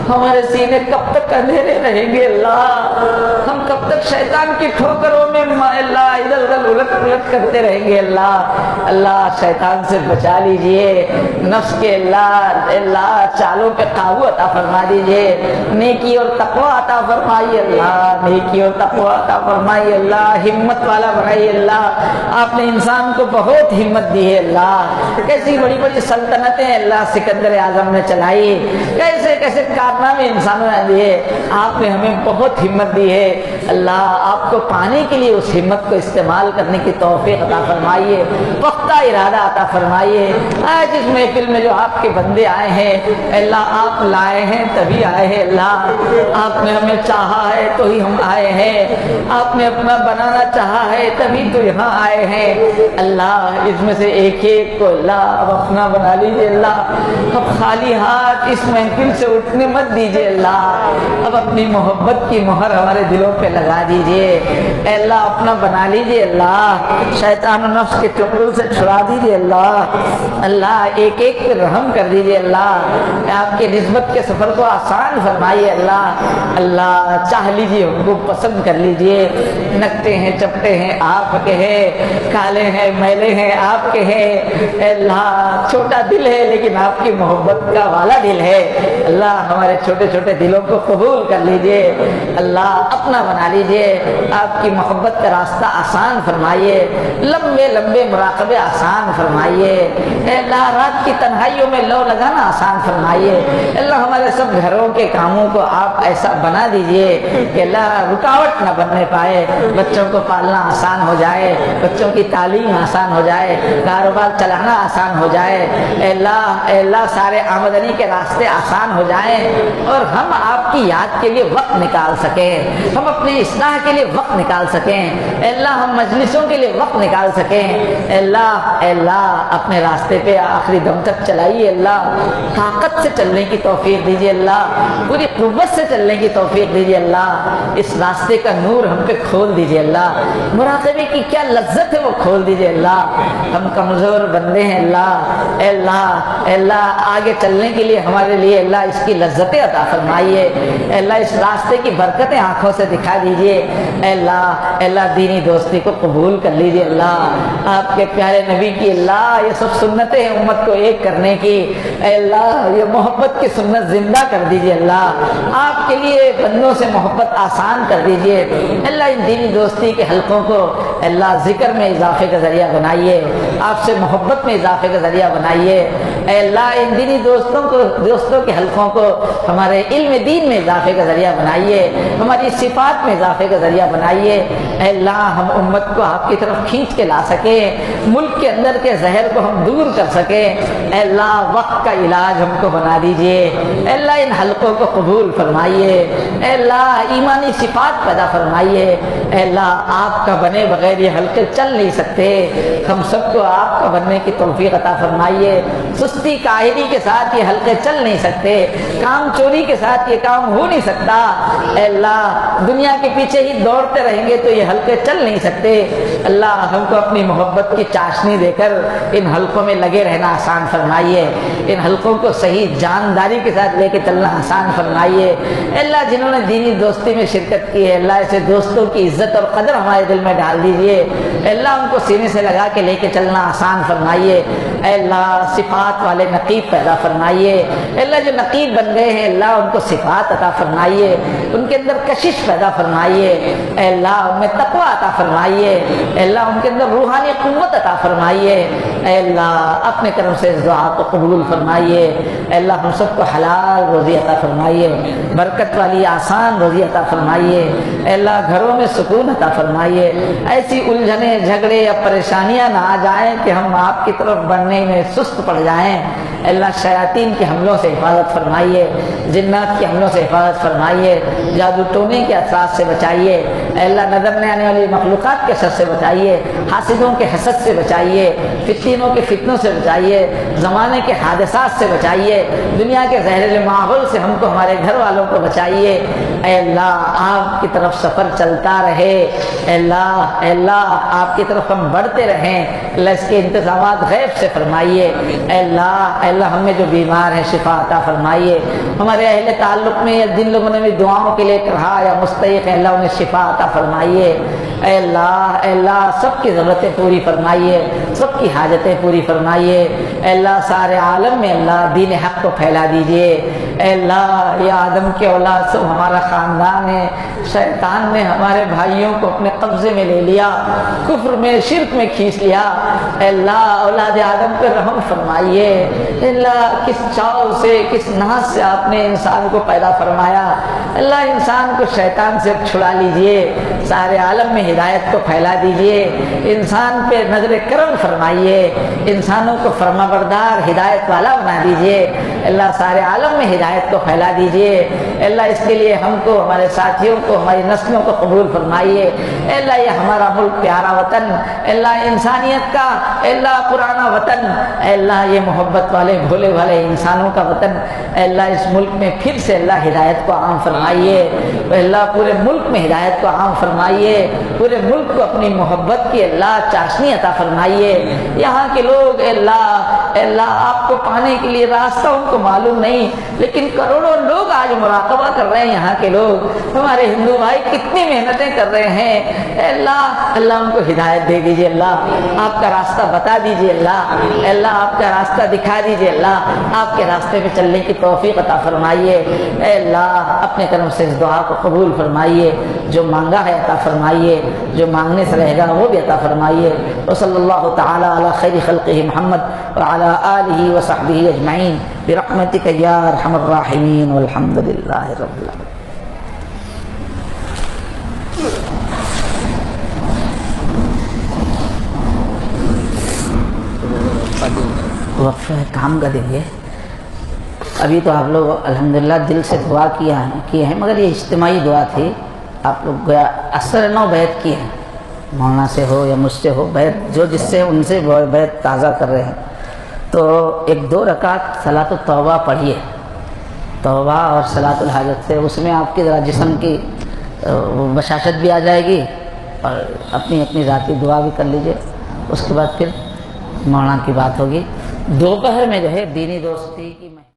ہمارے سینے کب تک اندھیرے رہیں گے اللہ؟ ہم کب تک شیطان کی ٹھوکروں میں اللہ ادھر ادھر الٹ پلٹ کرتے رہیں گے اللہ؟ اللہ شیطان سے بچا لیجئے، نفس کے اللہ چالوں پہ قابو عطا فرما دیجئے، نیکی اور تقوی عطا فرمائیے اللہ، نیکی اور تقوی عطا فرمائیے اللہ، ہمت والا بنائیے اللہ۔ آپ نے انسان کو بہت ہمت دی ہے اللہ، کیسی بڑی بڑی سلطنتیں اللہ سکندر اعظم نے چلائی، کیسے کیسے کارنامے انسانوں نے دیے، آپ نے ہمیں بہت ہمت دی ہے اللہ۔ آپ کو پانے کے لیے اس ہمت کو استعمال کرنے کی توفیق عطا فرمائیے، پختہ ارادہ عطا فرمائیے۔ آج اس محفل میں جو آپ کے بندے آئے ہیں اللہ، آپ لائے ہیں تبھی آئے ہیں اللہ، آپ نے ہمیں چاہا ہے تو ہی ہم آئے ہیں، آپ نے اپنا بنانا چاہا ہے تبھی تو یہاں آئے ہیں اللہ۔ اس میں سے ایک ایک کو اللہ اب اپنا بنا لیجیے اللہ، اب خالی ہاتھ اس محفل سے اٹھنے مت دیجیے اللہ، اب اپنی محبت کی مہر ہمارے دلوں پہ لگا دیجیے اے اللہ، اپنا بنا لیجیے اللہ، شیطان و نفس کے چنگل سے چھڑا دیجیے اللہ۔ اللہ ایک ایک پہ رحم کر دیجیے اللہ، آپ کے نسبت کے سفر کو آسان فرمائیے اللہ۔ اللہ چاہ لیجیے، ان کو پسند کر لیجیے، نکتے ہیں چپٹے ہیں آپ کے ہیں، کالے ہیں میلے ہیں آپ کے ہیں اے اللہ، چھوٹا دل ہے لیکن آپ کی محبت کا والا دل ہے اللہ، ہمارے چھوٹے چھوٹے دلوں کو قبول کر لیجیے اللہ، اپنا بنا لیجیے، آپ کی محبت کا راستہ آسان فرمائیے، لمبے لمبے مراقبے آسان فرمائیے اے اللہ، رات کی تنہائیوں میں لو لگانا آسان فرمائیے اللہ، ہمارے سب گھروں کے کاموں کو آپ ایسا بنا دیجیے کہ اللہ رکاوٹ نہ بننے پائے، بچوں کو پالنا آسان ہو جائے، بچوں کی تعلیم آسان ہو جائے، کاروبار چلانا آسان ہو جائے اے اللہ، سارے آمدنی کے راستے آسان ہو جائیں اور ہم آپ کی یاد کے لیے وقت نکال سکیں، ہم اپنی اصلاح کے لیے وقت نکال سکیں اے اللہ، ہم مجلسوں کے لیے وقت نکال سکیں اے اللہ، اپنے راستے پہ آخری دم تک چلائیے اللہ، طاقت سے چلنے کی توفیق دیجیے اللہ، پوری قوت سے چلنے کی توفیق دیجیے اللہ، اس راستے کا نور ہم پہ کھول دیجیے اللہ، مراقبے کی کیا لذت ہے وہ کھول دیجیے اللہ، ہم کمزور بندے ہیں اللہ اے اللہ، آگے چلنے کے لیے ہمارے لیے اللہ اس کی لذتیں عطا فرمائیے اے اللہ، اس راستے کی برکتیں آنکھوں سے دکھا دیجیے اے اللہ، دینی دوستی کو قبول کر لیجیے اللہ، آپ کے پیارے نبی کی اللہ یہ سب سنتیں ہیں امت کو ایک کرنے کی اے اللہ، یہ محبت کی سنت زندہ کر دیجیے اللہ، آپ کے لیے بندوں سے محبت آسان کر دیجیے اللہ، ان دینی دوستی کے حلقوں کو اللہ ذکر میں اضافے کا ذریعہ بنائیے، آپ سے محبت میں اضافے کا ذریعہ بنائیے اے اللہ، ان دینی دوستوں کے حلقوں کو ہمارے علم دین میں اضافے کا ذریعہ بنائیے، ہماری صفات میں اضافے کا ذریعہ بنائیے اے اللہ، ہم امت کو آپ کی طرف کھینچ کے لا سکیں، ملک کے اندر کے زہر کو ہم دور کر سکیں اے اللہ، وقت کا علاج ہم کو بنا دیجیے اے اللہ، ان حلقوں کو قبول فرمائیے اے اللہ، ایمانی صفات پیدا فرمائیے اے اللہ، آپ کا بنے بغیر یہ حلقے چل نہیں سکتے، ہم سب کو آپ کا بننے کی توفیق عطا فرمائیے، سستی کاہلی کے ساتھ یہ حلقے چل نہیں سکتے، کام چوری کے ساتھ یہ کام ہو نہیں سکتا اے اللہ، دنیا کے پیچھے ہی دوڑتے رہیں گے تو یہ حلقے چل نہیں سکتے اللہ، ہم کو اپنی محبت کی چاشنی دے کر ان حلقوں میں لگے رہنا آسان فرمائیے، ان حلقوں کو صحیح جانداری کے ساتھ لے کے چلنا آسان فرمائیے اے اللہ، جنہوں نے دینی دوستی میں شرکت کی ہے اللہ، ایسے دوستوں کی عزت اور قدر ہمارے دل میں ڈال دیجیے اے اللہ، ان کو سینے سے لگا کے لے کے چلنا آسان فرمائیے اے اللہ، صفات والے نقیب پیدا فرمائیے اے اللہ، جو نقیب بن گئے ہیں اللہ، ان کو صفات عطا فرمائیے، ان کے اندر کشش پیدا فرمائیے اے اللہ، ان میں تقوی عطا فرمائیے اے اللہ، ان کے اندر روحانی قوت عطا فرمائیے اے اللہ، اپنے کرم سے اس دعا کو قبول فرمائیے اے اللہ، ہم سب کو حلال روزی عطا فرمائیے، برکت والی آسان روزی عطا فرمائیے اے اللہ، گھروں میں سکون عطا فرمائیے، ایسی الجھنیں جھگڑے یا پریشانیاں نہ آ جائیں کہ ہم آپ کی طرف بڑھنے میں سست پڑ جائیں اللہ شیاطین کے حملوں سے حفاظت فرمائیے، جنات کے حملوں سے حفاظت فرمائیے، جادو ٹونے کے اثرات سے بچائیے، اے اللہ نظر میں آنے والی مخلوقات کے شر سے بچائیے، حاسدوں کے حسد سے بچائیے، فتنوں کے فتنوں سے بچائیے، زمانے کے حادثات سے بچائیے، دنیا کے زہریلے ماحول سے ہم کو ہمارے گھر والوں کو بچائیے۔ اے اللہ آپ کی طرف سفر چلتا رہے، اے اللہ آپ کی طرف ہم بڑھتے رہیں، اللہ اس کے انتظامات غیب سے فرمائیے۔ اے اللہ ہم میں جو بیمار ہیں شفا عطا فرمائیے، ہمارے اہل تعلق میں یا جن لوگوں نے بھی دعاؤں کے لیے کہا یا مستحق ہے اللہ انہیں شفا عطا فرمائیے۔ اے اللہ سب کی ضرورتیں پوری فرمائیے، سب کی حاجتیں پوری فرمائیے۔ اے اللہ سارے عالم میں اللہ دین حق کو پھیلا دیجئے۔ اے اللہ یہ آدم کے اولاد سب ہمارا خاندان ہے، شیطان نے ہمارے بھائیوں کو اپنے قبضے میں لے لیا، کفر میں شرک میں کھینچ لیا۔ اے اللہ اولاد آدم پہ رحم فرمائیے۔ اے اللہ کس چاؤ سے کس ناز سے آپ نے انسان کو پیدا فرمایا، اللہ انسان کو شیطان سے چھڑا لیجئے، سارے عالم میں ہدایت کو پھیلا دیجئے، انسان پہ نظر کرم فرمائیے، انسانوں کو فرما بردار ہدایت والا بنا دیجئے۔ اللہ سارے عالم میں ہدایت کو پھیلا دیجئے۔ اللہ اس کے لیے ہم کو، ہمارے ساتھیوں کو، ہماری نسلوں کو قبول فرمائیے۔ اللہ یہ ہمارا ملک پیارا وطن، اللہ انسانیت کا اللہ پرانا وطن، اللہ یہ محبت والے بھولے والے انسانوں کا وطن، اللہ اس ملک میں پھر سے اللہ ہدایت کو عام فرمائیے۔ اللہ پورے ملک میں ہدایت کو عام فرمائیے، پورے ملک کو اپنی محبت کی اللہ چاشنی عطا فرمائیے۔ یہاں کے لوگ اللہ آپ کو پانے کے لیے راستہ ان کو معلوم نہیں، لیکن کروڑوں لوگ آج مراقبہ کر رہے ہیں۔ یہاں کے لوگ ہمارے ہندو بھائی کتنی محنتیں کر رہے ہیں، اللہ ان کو ہدایت دے دیجیے، اللہ آپ کا راستہ بتا دیجیے، اللہ آپ کا راستہ دکھا دیجیے، اللہ آپ کے راستے پہ چلنے کی توفیق عطا فرمائیے۔ اے اللہ اپنے کرم سے اس دعا کو قبول فرمائیے، جو مانگا ہے عطا فرمائیے، جو مانگنے سے رہے گا وہ بھی عطا فرمائیے۔ وصلی اللہ تعالی علی خیر خلقہ محمد وعلی آلہ وصحبہ اجمعین برحمتک یا ارحم الراحمین والحمد للہ رب العالمین۔ وقفہ کام کا دیں گے۔ ابھی تو آپ لوگ الحمدللہ دل سے دعا کیے ہیں، مگر یہ اجتماعی دعا تھی، آپ لوگ گویا اثر نو بیعت کی ہے، مولانا سے ہو یا مجھ سے ہو، بیعت جو جس سے ان سے بیعت تازہ کر رہے ہیں۔ تو ایک 2 رکعت صلاۃ التوبہ پڑھیے، توبہ اور صلاۃ الحاجت سے، اس میں آپ کی ذرا جسم کی بشاشت بھی آ جائے گی اور اپنی ذاتی دعا بھی کر لیجئے۔ اس کے بعد پھر مولانا کی بات ہوگی۔ دوپہر میں جو ہے دینی دوستی کی